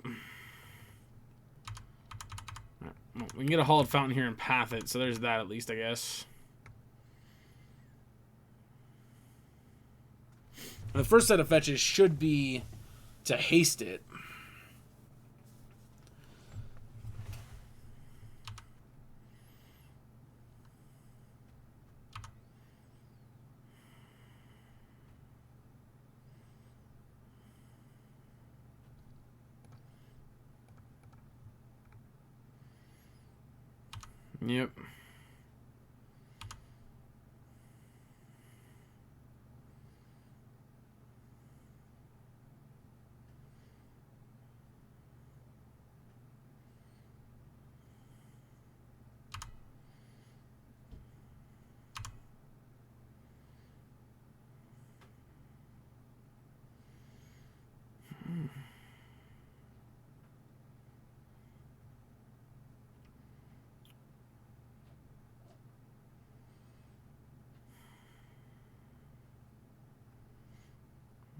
we can get a Hallowed Fountain here and path it, so there's that at least, I guess. The first set of fetches should be to haste it. Yep.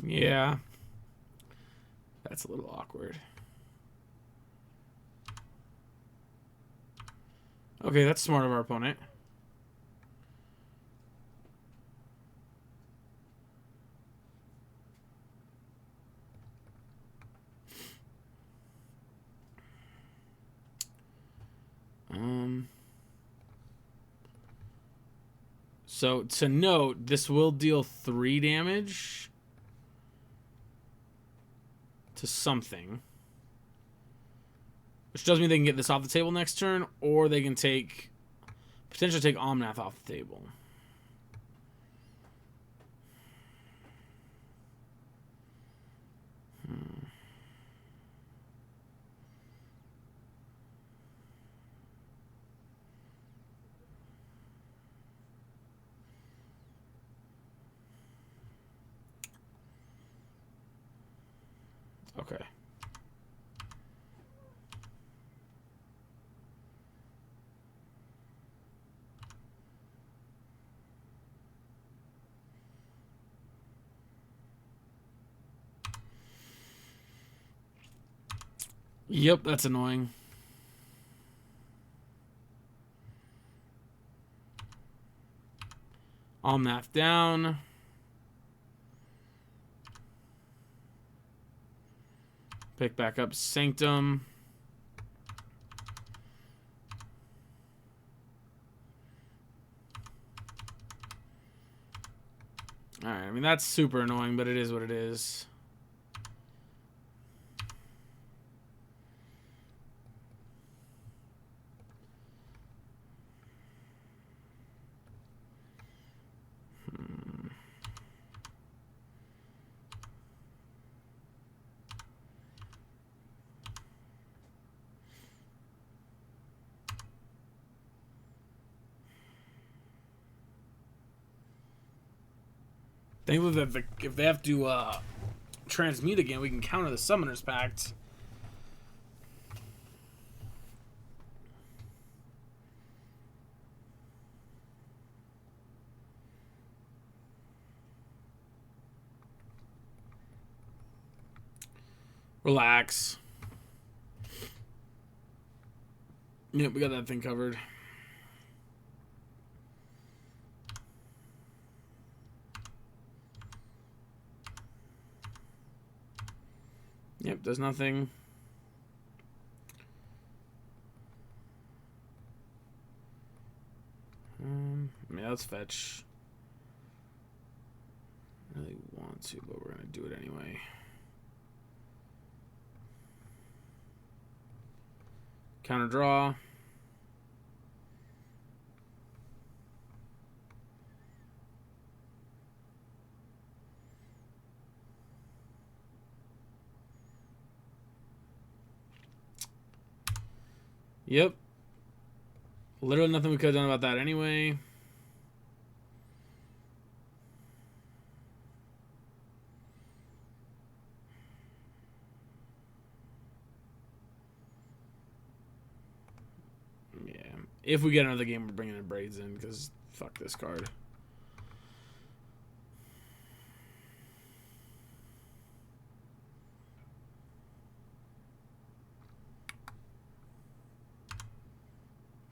Yeah. That's a little awkward. Okay, that's smart of our opponent. So, to note, this will deal 3 damage to something. Which does mean they can get this off the table next turn, or they can potentially take Omnath off the table. Okay. Yep, that's annoying. All math down. Pick back up Sanctum. Alright, I mean, that's super annoying, but it is what it is. Think that if they have to transmute again, we can counter the Summoner's Pact. Relax. Yep, we got that thing covered. Yep, does nothing. I mean, let's fetch. I really want to, but we're going to do it anyway. Counter draw. Yep. Literally nothing we could have done about that anyway. Yeah. If we get another game, we're bringing in Braids in, because fuck this card.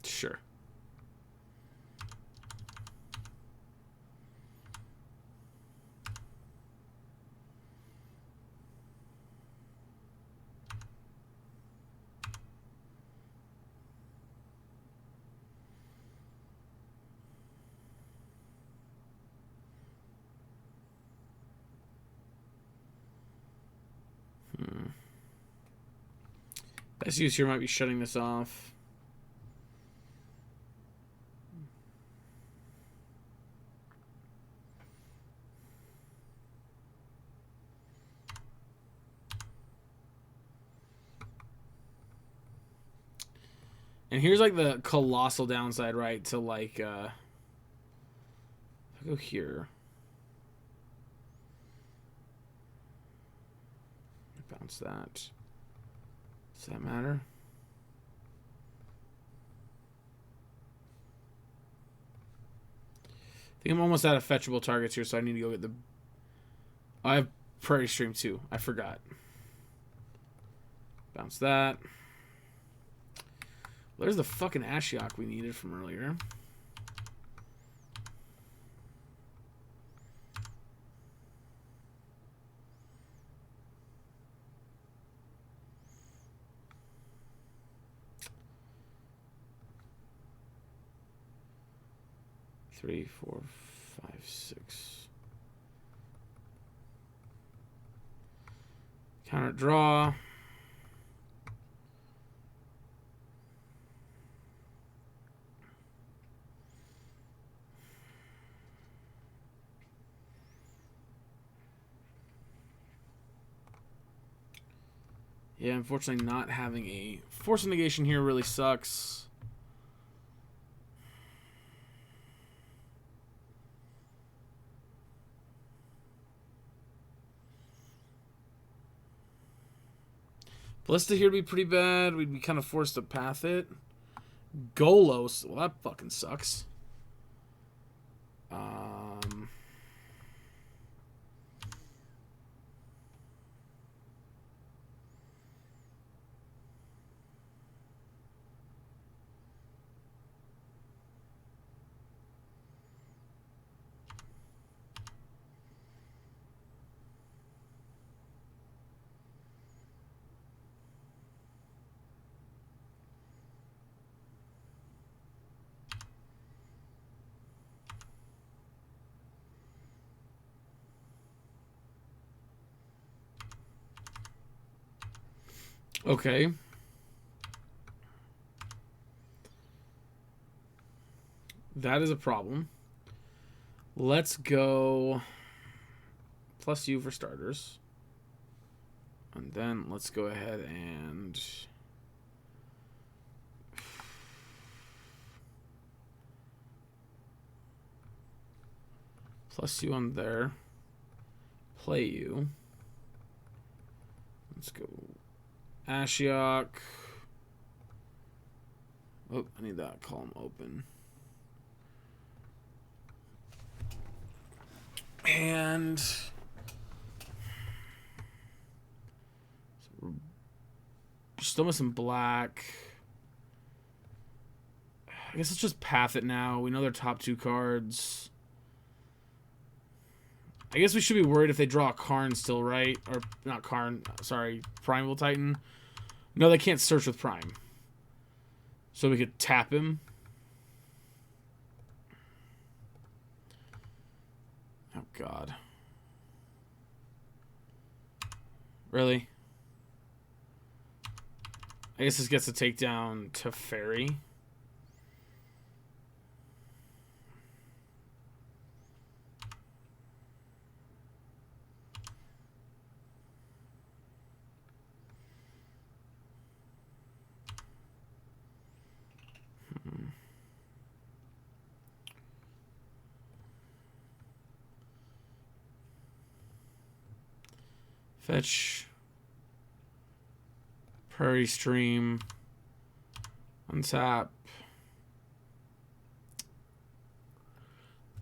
Sure. Best use here might be shutting this off. And here's like the colossal downside, right? To like, if I go here, bounce that. Does that matter? I think I'm almost out of fetchable targets here, so I need to go get the. I have Prairie Stream too. I forgot. Bounce that. There's the fucking Ashiok we needed from earlier. Three, 4, 5, 6. Counter draw. Yeah, unfortunately not having a Force of Negation here really sucks. Ballista here would be pretty bad. We'd be kind of forced to path it. Golos. Well, that fucking sucks. Okay. That is a problem. Let's go plus U for starters. And then let's go ahead and plus U on there. Play U. Let's go Ashiok. Oh, I need that column open. And still missing black. I guess let's just path it now. We know their top 2 cards. I guess we should be worried if they draw a Karn still, right? Or not Karn, sorry, Primeval Titan. No, they can't search with Prime. So we could tap him. Oh, God. Really? I guess this gets a takedown to Fairy. Fetch. Prairie Stream. Untap.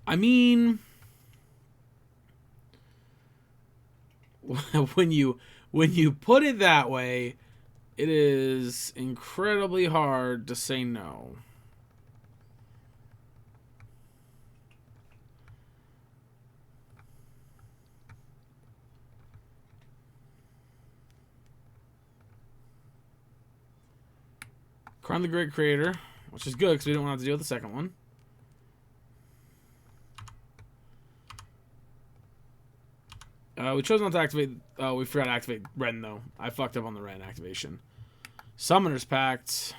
I mean, when you put it that way, it is incredibly hard to say no. Karn the Great Creator, which is good because we don't want to have to deal with the second one. We chose not to activate... Oh, we forgot to activate Ren, though. I fucked up on the Ren activation. Summoner's Pact.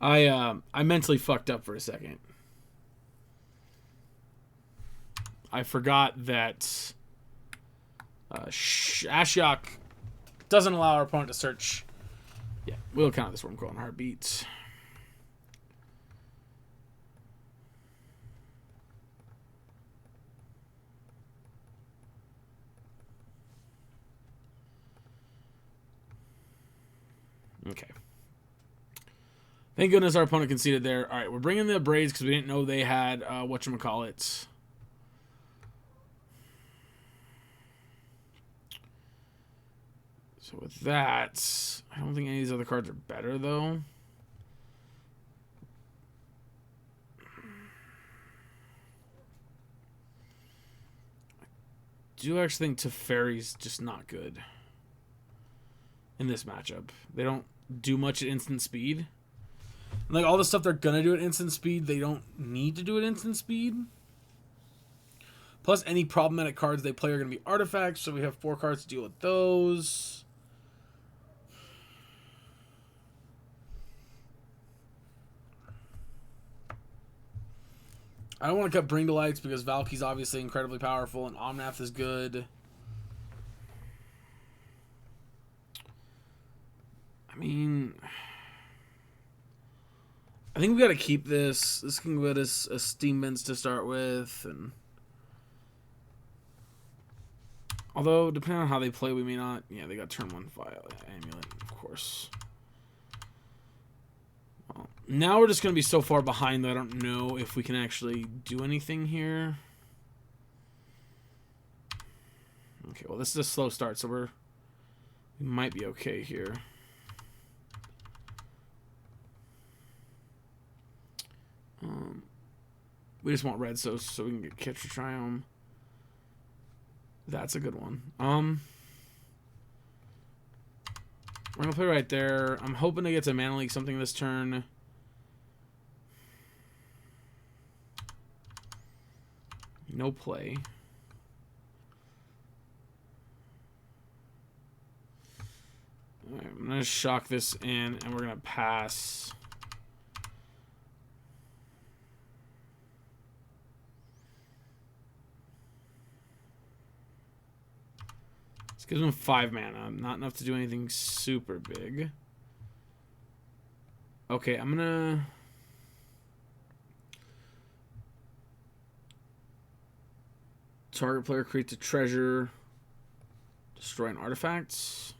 I mentally fucked up for a second. I forgot that Ashiok doesn't allow our opponent to search. Yeah, we'll count this Wormcoil on Heartbeat. Okay. Thank goodness our opponent conceded there. All right, we're bringing the Braids because we didn't know they had whatchamacallit. So with that, I don't think any of these other cards are better, though. I do actually think Teferi's just not good in this matchup. They don't do much at instant speed. Like, all the stuff they're going to do at instant speed, they don't need to do at instant speed. Plus, any problematic cards they play are going to be artifacts, so we have 4 cards to deal with those. I don't want to cut Bring to Lights because Valky's obviously incredibly powerful and Omnath is good. mean, I think we got to keep this. This can get us a Steam Vents to start with, and although depending on how they play, we may not. Yeah, they got turn 1 file amulet, of course. Well, now we're just gonna be so far behind that I don't know if we can actually do anything here. Okay, well this is a slow start, so we might be okay here. We just want red so we can get Catch or Triumph. That's a good one. We're gonna play right there. I'm hoping to get to Mana Leak something this turn. No play. Alright, I'm gonna shock this in, and we're gonna pass. This gives him 5 mana. Not enough to do anything super big. Okay, I'm gonna... Target player creates a treasure. Destroy an artifact.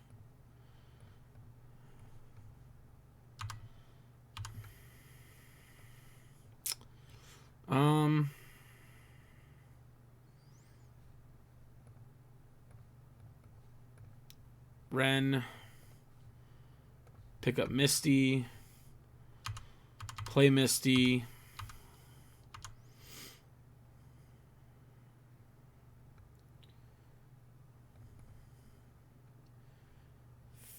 Ren. Pick up Misty. Play Misty.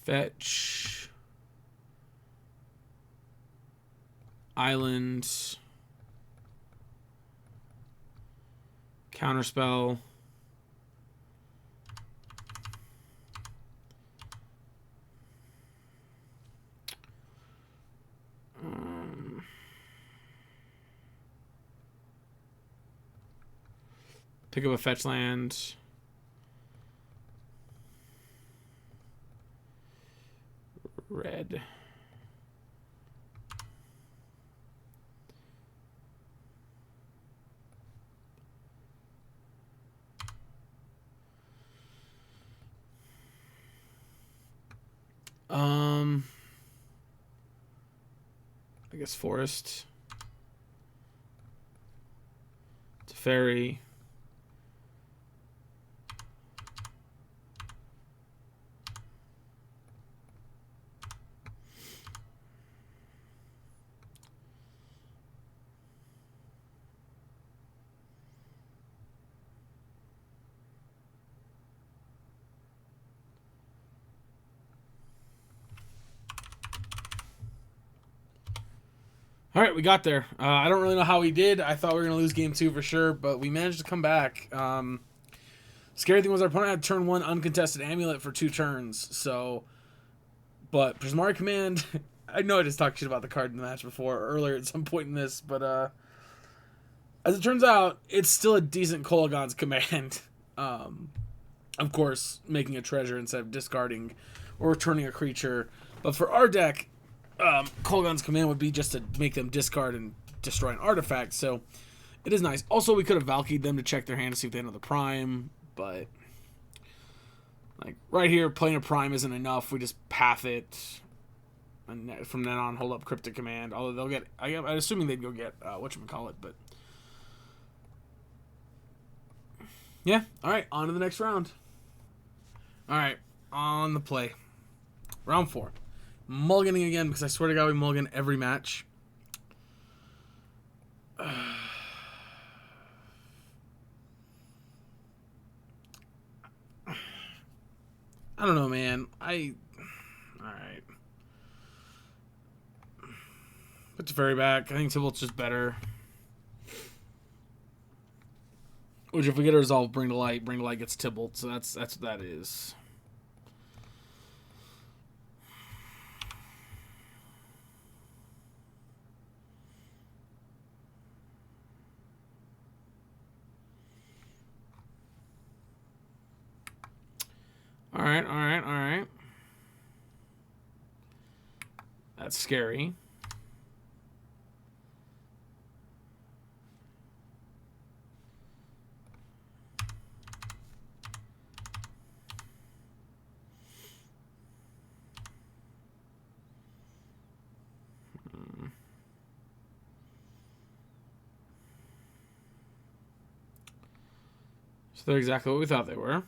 Fetch. Island. Counterspell. Pick up a fetch land. Red. I guess forest. It's a fairy. All right, we got there. I don't really know how we did. I thought we were going to lose game 2 for sure, but we managed to come back. Scary thing was our opponent had turn 1 uncontested amulet for 2 turns. So, but Prismari Command, I know I just talked shit about the card in the match before, earlier at some point in this, but as it turns out, it's still a decent Kolaghan's Command. Of course, making a treasure instead of discarding or returning a creature. But for our deck, Kolaghan's Command would be just to make them discard and destroy an artifact, so it is nice. Also, we could have Valkyried them to check their hand to see if they had another Prime, but like right here, playing a Prime isn't enough. We just path it, and from then on, hold up Cryptic Command. Although they'll get, I'm assuming they'd go get whatchamacallit, but yeah. All right, on to the next round. All right, on the play, round 4. Mulliganing again, because I swear to God we mulligan every match. I don't know, man. Alright. Put the fairy back. I think Tybalt's just better. Which, if we get a resolve, Bring to Light gets Tybalt, so that's what that is. All right. That's scary. So they're exactly what we thought they were.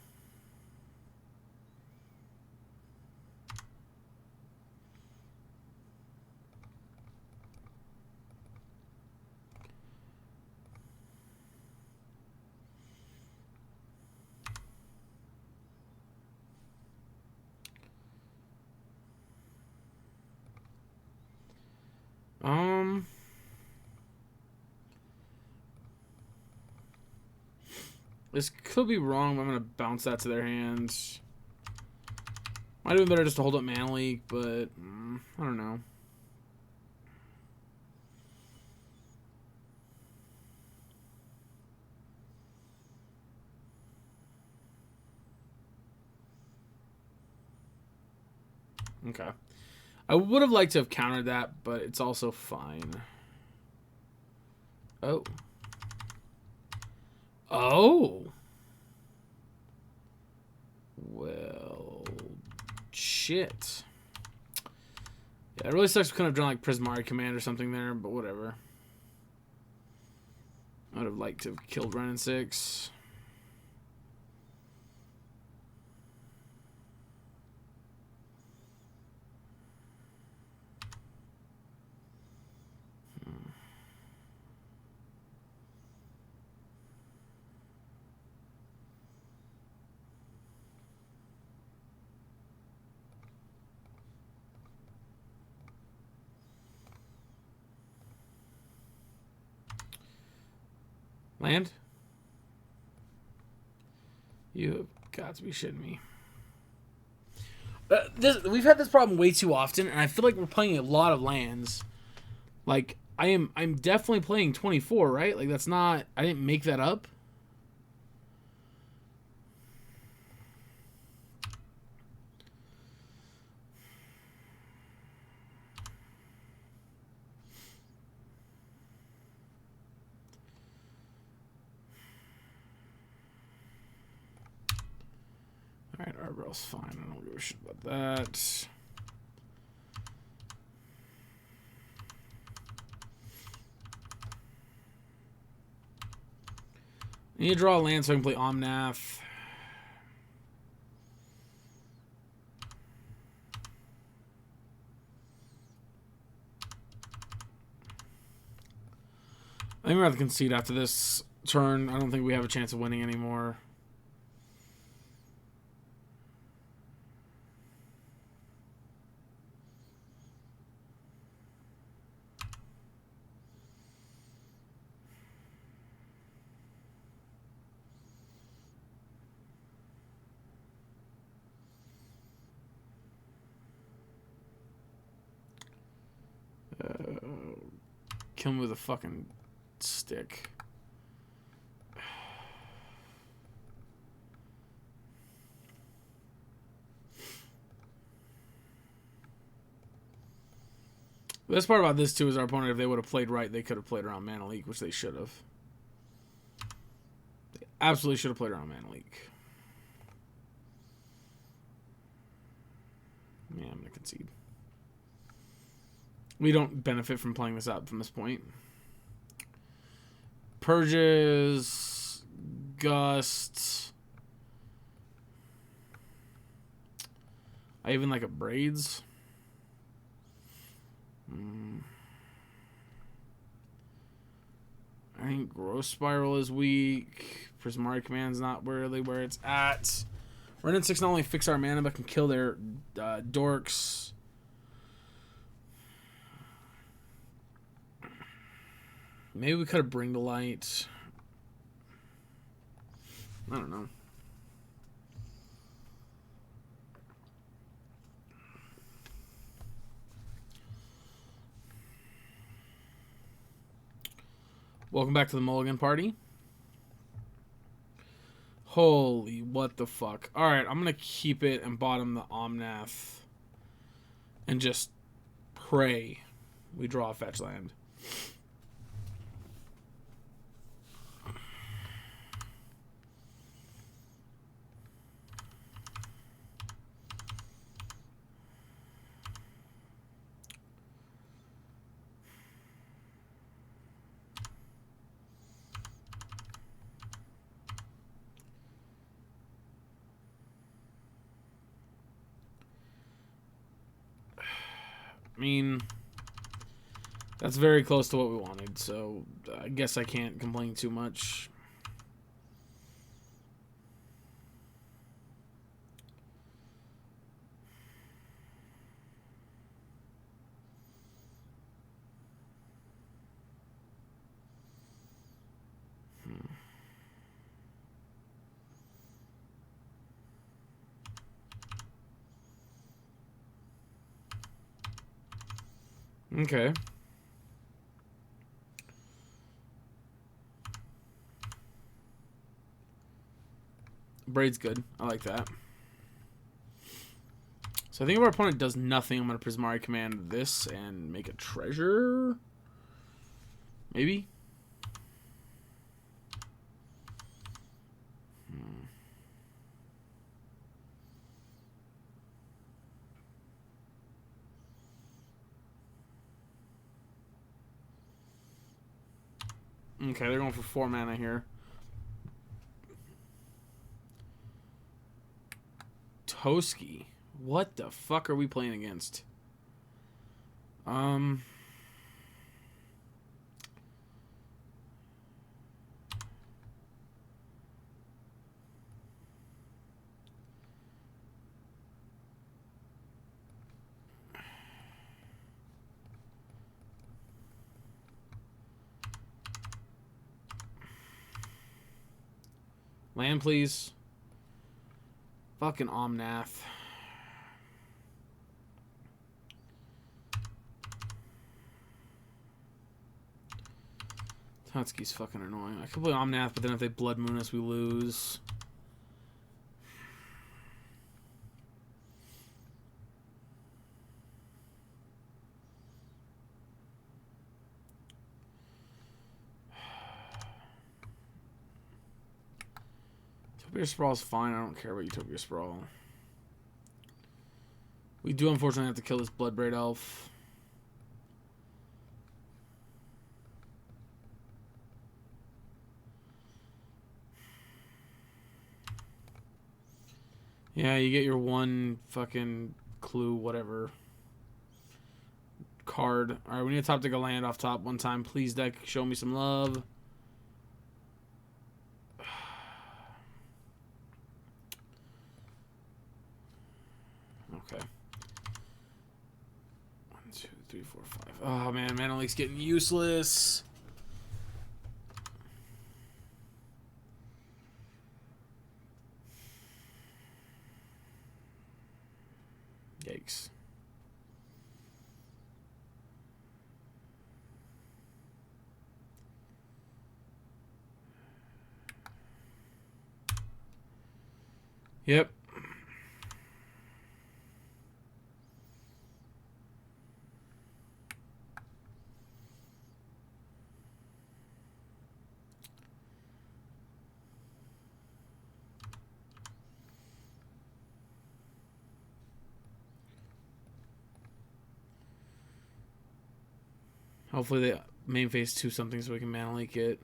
This could be wrong, but I'm going to bounce that to their hands. Might have been better just to hold up Mana Leak, but I don't know. Okay. I would have liked to have countered that, but it's also fine. Oh. Oh. Well, shit. Yeah, it really sucks we couldn't have done like Prismari Command or something there, but whatever. I would have liked to have killed Ren in 6. Land? You have got to be shitting me. We've had this problem way too often, and I feel like we're playing a lot of lands. Like, I'm definitely playing 24, right? Like, that's not... I didn't make that up. Alright, Arboral's fine. I don't give a shit about that. I need to draw a land so I can play Omnath. I think we're going to concede after this turn. I don't think we have a chance of winning anymore. Kill him with a fucking stick. The best part about this too is our opponent, if they would have played right, they could have played around Mana Leak, which they should have. They absolutely should have played around Mana Leak. Yeah, I'm gonna concede. We don't benefit from playing this out from this point. Purges, Gust. I even like a Braids. I think Growth Spiral is weak. Prismari Command's not really where it's at. Ren and 6 not only fix our mana, but can kill their dorks. Maybe we could have Bring to Light. I don't know. Welcome back to the Mulligan Party. Holy, what the fuck. Alright, I'm going to keep it and bottom the Omnath. And just pray we draw a fetch land. I mean, that's very close to what we wanted, so I guess I can't complain too much. Okay. Braid's good. I like that. So I think if our opponent does nothing, I'm going to Prismari command this and make a treasure. Maybe? Okay, they're going for 4 mana here. Toski. What the fuck are we playing against? Land, please. Fucking Omnath. Hutski's fucking annoying. I could play Omnath, but then if they Blood Moon us, we lose. Utopia Sprawl is fine. I don't care about Utopia Sprawl. We do unfortunately have to kill this Bloodbraid Elf. Yeah, you get your one fucking clue, whatever. Card. Alright, we need to top deck a land off top one time. Please, deck, show me some love. Okay. 1, 2, 3, 4, 5. Oh man, Mana Leak's getting useless. Yikes. Yep. Hopefully they main phase 2 something so we can Mana Leak it.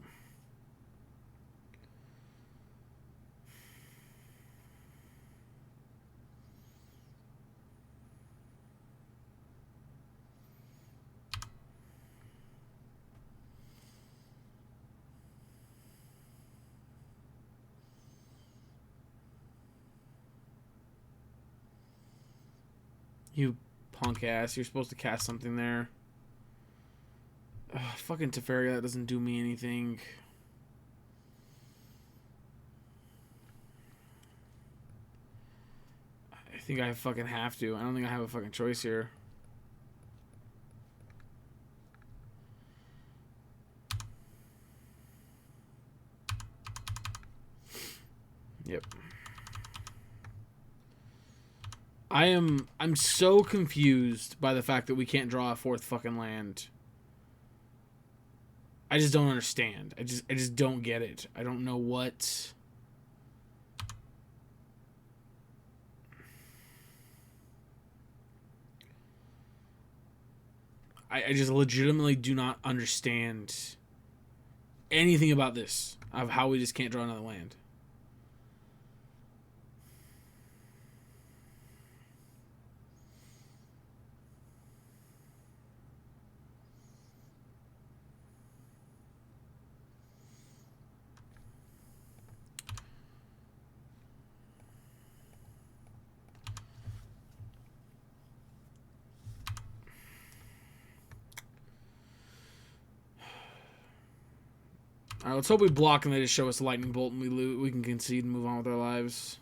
You punk ass, you're supposed to cast something there. Ugh, fucking Teferi, that doesn't do me anything. I think I fucking have to. I don't think I have a fucking choice here. Yep. I'm so confused by the fact that we can't draw a fourth fucking land. I just don't understand. I just don't get it. I don't know what. I just legitimately do not understand anything about this, of how we just can't draw another land. All right, let's hope we block and they just show us a lightning bolt and we can concede and move on with our lives.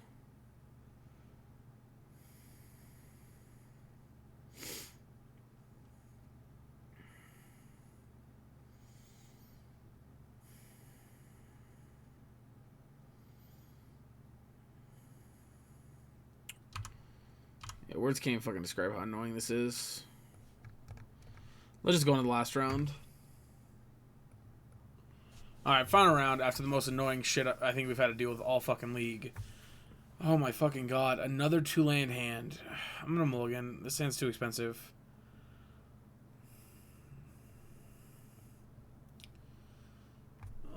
Yeah, words can't fucking describe how annoying this is. Let's just go into the last round. Alright, final round after the most annoying shit I think we've had to deal with all fucking league. Oh my fucking god. Another 2-land hand. I'm gonna mulligan. This hand's too expensive.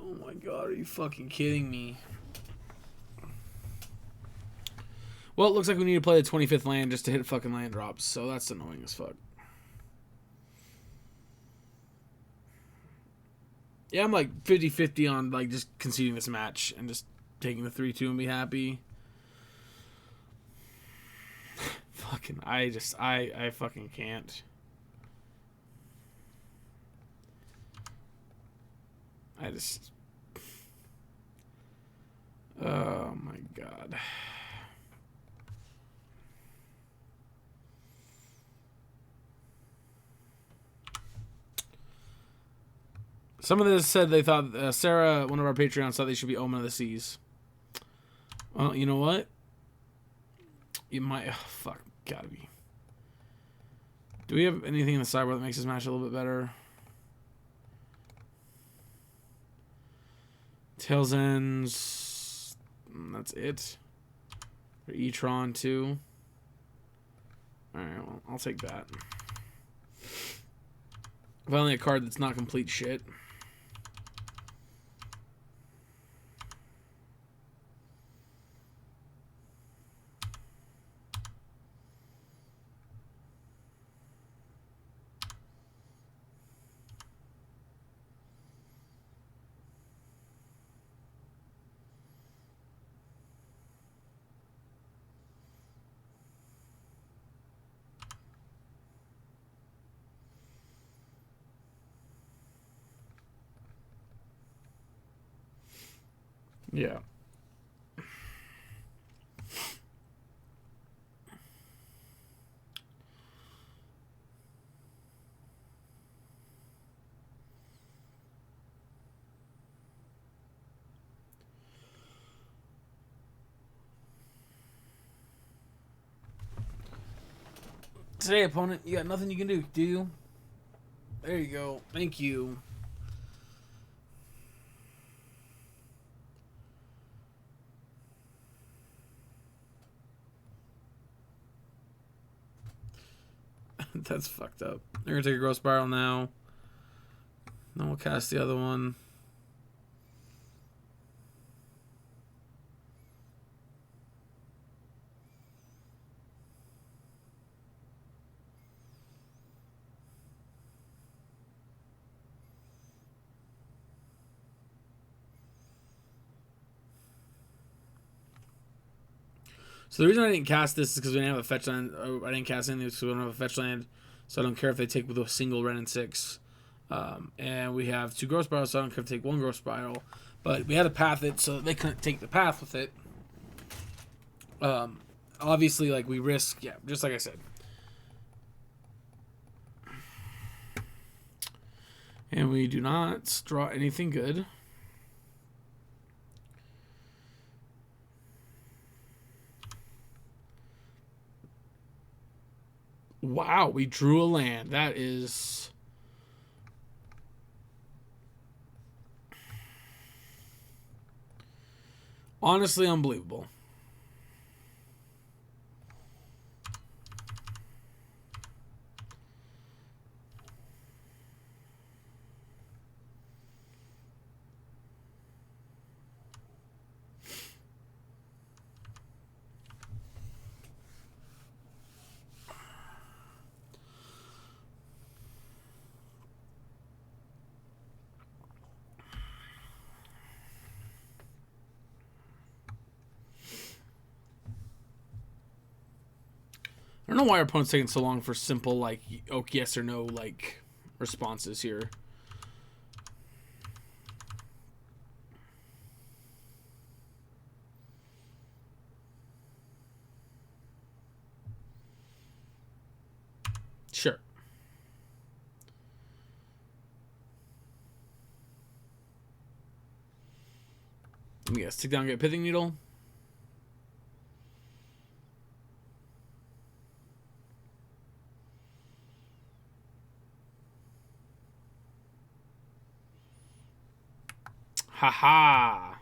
Oh my god, are you fucking kidding me? Well, it looks like we need to play the 25th land just to hit fucking land drops, so that's annoying as fuck. Yeah, I'm like 50-50 on like just conceding this match and just taking the 3-2 and be happy. Fucking, I fucking can't. Oh my god. Some of this said they thought Sarah, one of our Patreons, thought they should be Omen of the Seas. Well, you know what? You might. Oh, fuck, gotta be. Do we have anything in the sideboard that makes this match a little bit better? Tails Ends. That's it. Or E-Tron too. Alright, well, I'll take that. Finally, a card that's not complete shit. Yeah. Today, opponent, you got nothing you can do you? There you go. Thank you. That's fucked up. They're gonna take a Growth Spiral now. Then we'll cast the other one. So the reason I didn't cast this is because we didn't have a fetch land. I didn't cast anything because we don't have a fetch land. So I don't care if they take with a single Ren and 6. And we have 2 Growth Spirals, so I don't care if they take 1 Growth Spiral. But we had to path it, so they couldn't take the path with it. Obviously, like, we risk, yeah, just like I said. And we do not draw anything good. Wow, we drew a land. That is... honestly unbelievable. I don't know why our opponent's taking so long for simple, like, yes or no, like, responses here. Sure. Let me guess. Take down, get a pithing needle. Haha.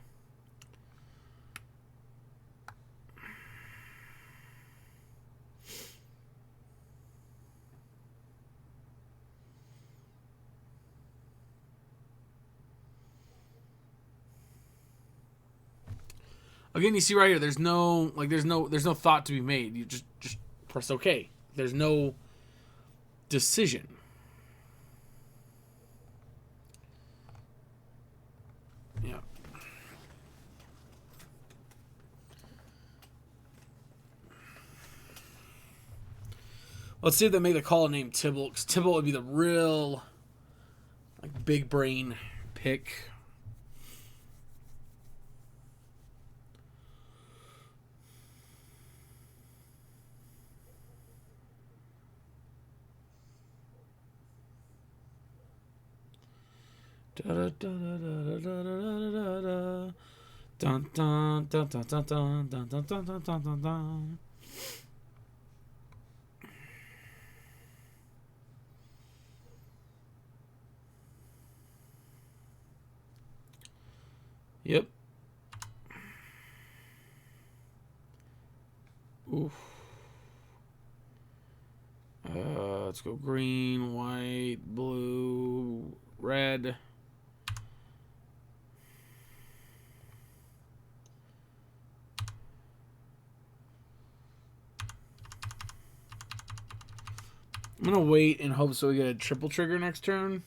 Again, you see right here, there's no thought to be made. You just press OK. There's no decision. Yeah. Let's see if they make the call name Tibble, because Tibble would be the real, like, big brain pick. Dun dun dun dun dun dun dun dun dun dun dun. Yep. Oof. Let's go green, white, blue, red. I'm gonna wait in hopes so we get a triple trigger next turn.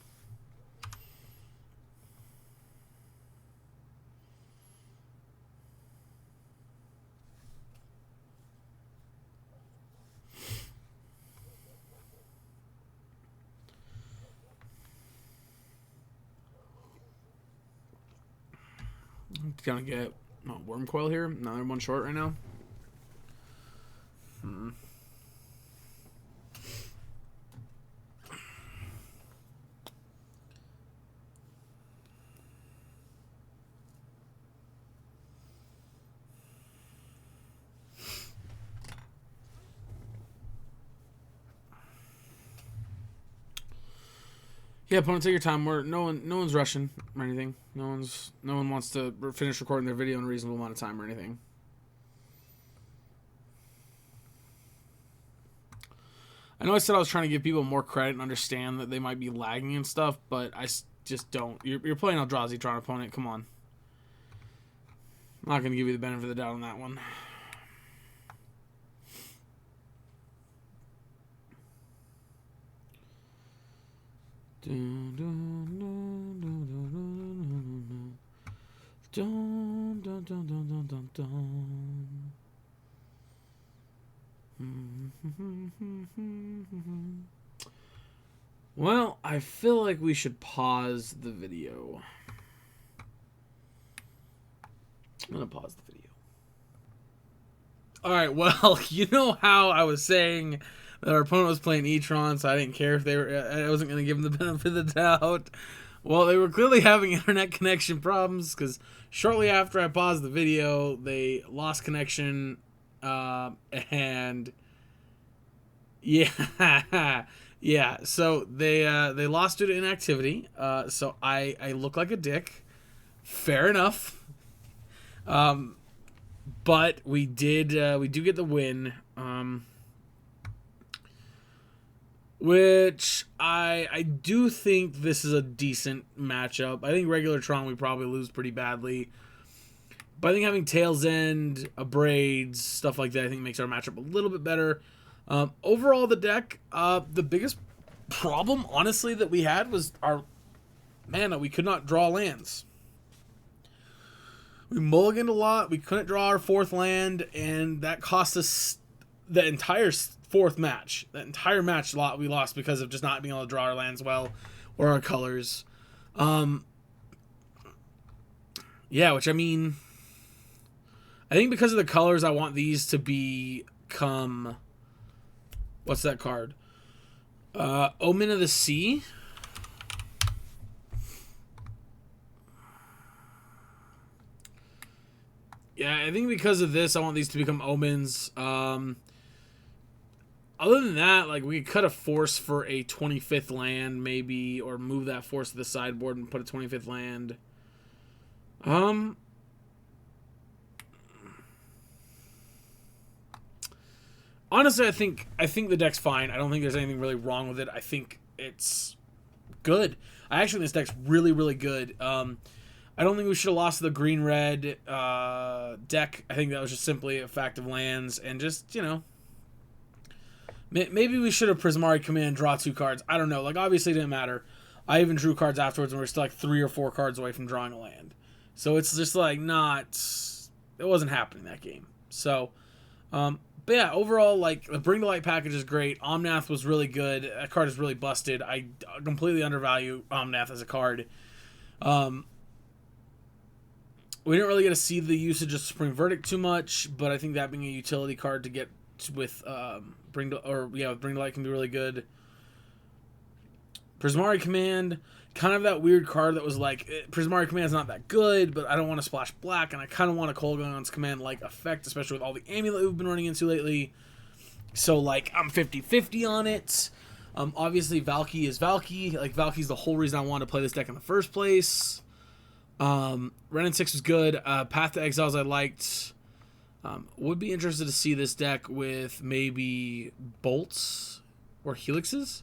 I'm gonna get worm coil here. Another one short right now. Yeah, opponent, take your time. No one's rushing or anything. No one wants to finish recording their video in a reasonable amount of time or anything. I know I said I was trying to give people more credit and understand that they might be lagging and stuff, but I just don't. You're playing Eldrazi, Tron opponent. Come on. I'm not going to give you the benefit of the doubt on that one. Dun, dun, dun, dun, dun, dun, dun, dun, dun, dun, dun. Well, I feel like we should pause the video. I'm going to pause the video. Alright, well, you know how I was saying that our opponent was playing E-Tron, so I didn't care if they were. I wasn't going to give them the benefit of the doubt. Well, they were clearly having internet connection problems, because shortly after I paused the video, they lost connection, and Yeah, yeah. So they lost due to inactivity. So I look like a dick. Fair enough. But we do get the win. Which I do think this is a decent matchup. I think regular Tron we probably lose pretty badly. But I think having Tails End, Braids, stuff like that, I think makes our matchup a little bit better. Overall, the deck, the biggest problem, honestly, that we had was our mana. We could not draw lands. We mulliganed a lot. We couldn't draw our fourth land, and that cost us the entire fourth match. That entire match lot we lost because of just not being able to draw our lands well or our colors. Yeah, which I mean, I think because of the colors, I want these to become, what's that card? Omen of the Sea. Yeah, I think because of this, I want these to become omens. Other than that, like, we could cut a force for a 25th land, maybe, or move that force to the sideboard and put a 25th land. Honestly, I think the deck's fine. I don't think there's anything really wrong with it. I think it's good. I actually think this deck's really, really good. I don't think we should have lost the green-red deck. I think that was just simply a fact of lands. And just, you know, maybe we should have Prismari Command, draw 2 cards. I don't know. Like, obviously it didn't matter. I even drew cards afterwards, and we're still like 3 or 4 cards away from drawing a land. So it's just like it wasn't happening that game. So, but yeah, overall, like, the Bring to Light package is great. Omnath was really good. That card is really busted. I completely undervalue Omnath as a card. We didn't really get to see the usage of Supreme Verdict too much, but I think that being a utility card to get with Bring to Light can be really good. Prismari Command, kind of that weird card that was like, Prismari Command's not that good, but I don't want to splash black, and I kind of want a Kolaghan's Command-like effect, especially with all the Amulet we've been running into lately. So, like, I'm 50-50 on it. Obviously, Valky is Valky. Like, Valky's the whole reason I wanted to play this deck in the first place. Renin 6 was good. Path to Exiles I liked. Would be interested to see this deck with maybe Bolts or Helixes.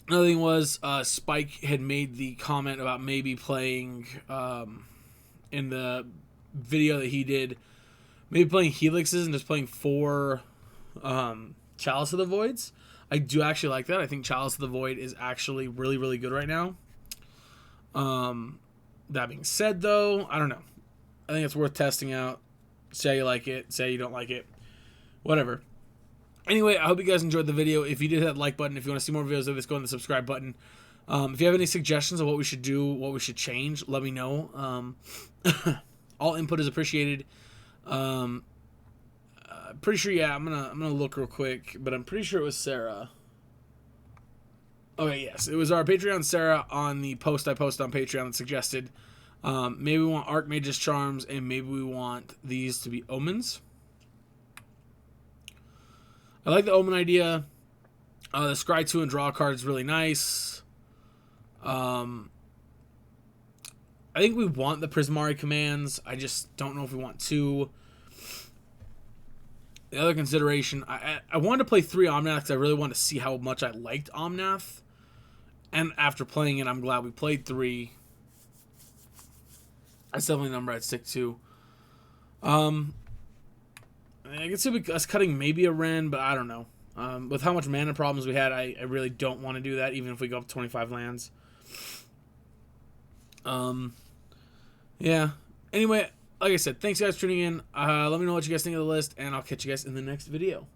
Another thing was Spike had made the comment about maybe playing in the video that he did, maybe playing Helixes and just playing 4 Chalice of the Voids. I do actually like that. I think Chalice of the Void is actually really, really good right now. That being said, though, I don't know. I think it's worth testing out. Say you like it. Say you don't like it. Whatever. Anyway, I hope you guys enjoyed the video. If you did, hit that like button. If you want to see more videos of this, go on the subscribe button. If you have any suggestions of what we should do, what we should change, let me know. All input is appreciated. Pretty sure, yeah, I'm gonna look real quick, but I'm pretty sure it was Sarah. Okay, yes, it was our Patreon Sarah on the post I posted on Patreon that suggested maybe we want Archmage's Charms and maybe we want these to be omens. I like the omen idea. The scry 2 and draw card is really nice. I think we want the Prismari commands. I just don't know if we want 2. The other consideration, I wanted to play 3 Omnath because I really wanted to see how much I liked Omnath. And after playing it, I'm glad we played 3. That's definitely a number I'd stick to. I could see us cutting maybe a Ren, but I don't know. With how much mana problems we had, I really don't want to do that, even if we go up to 25 lands. Yeah. Anyway, like I said, thanks guys for tuning in. Let me know what you guys think of the list, and I'll catch you guys in the next video.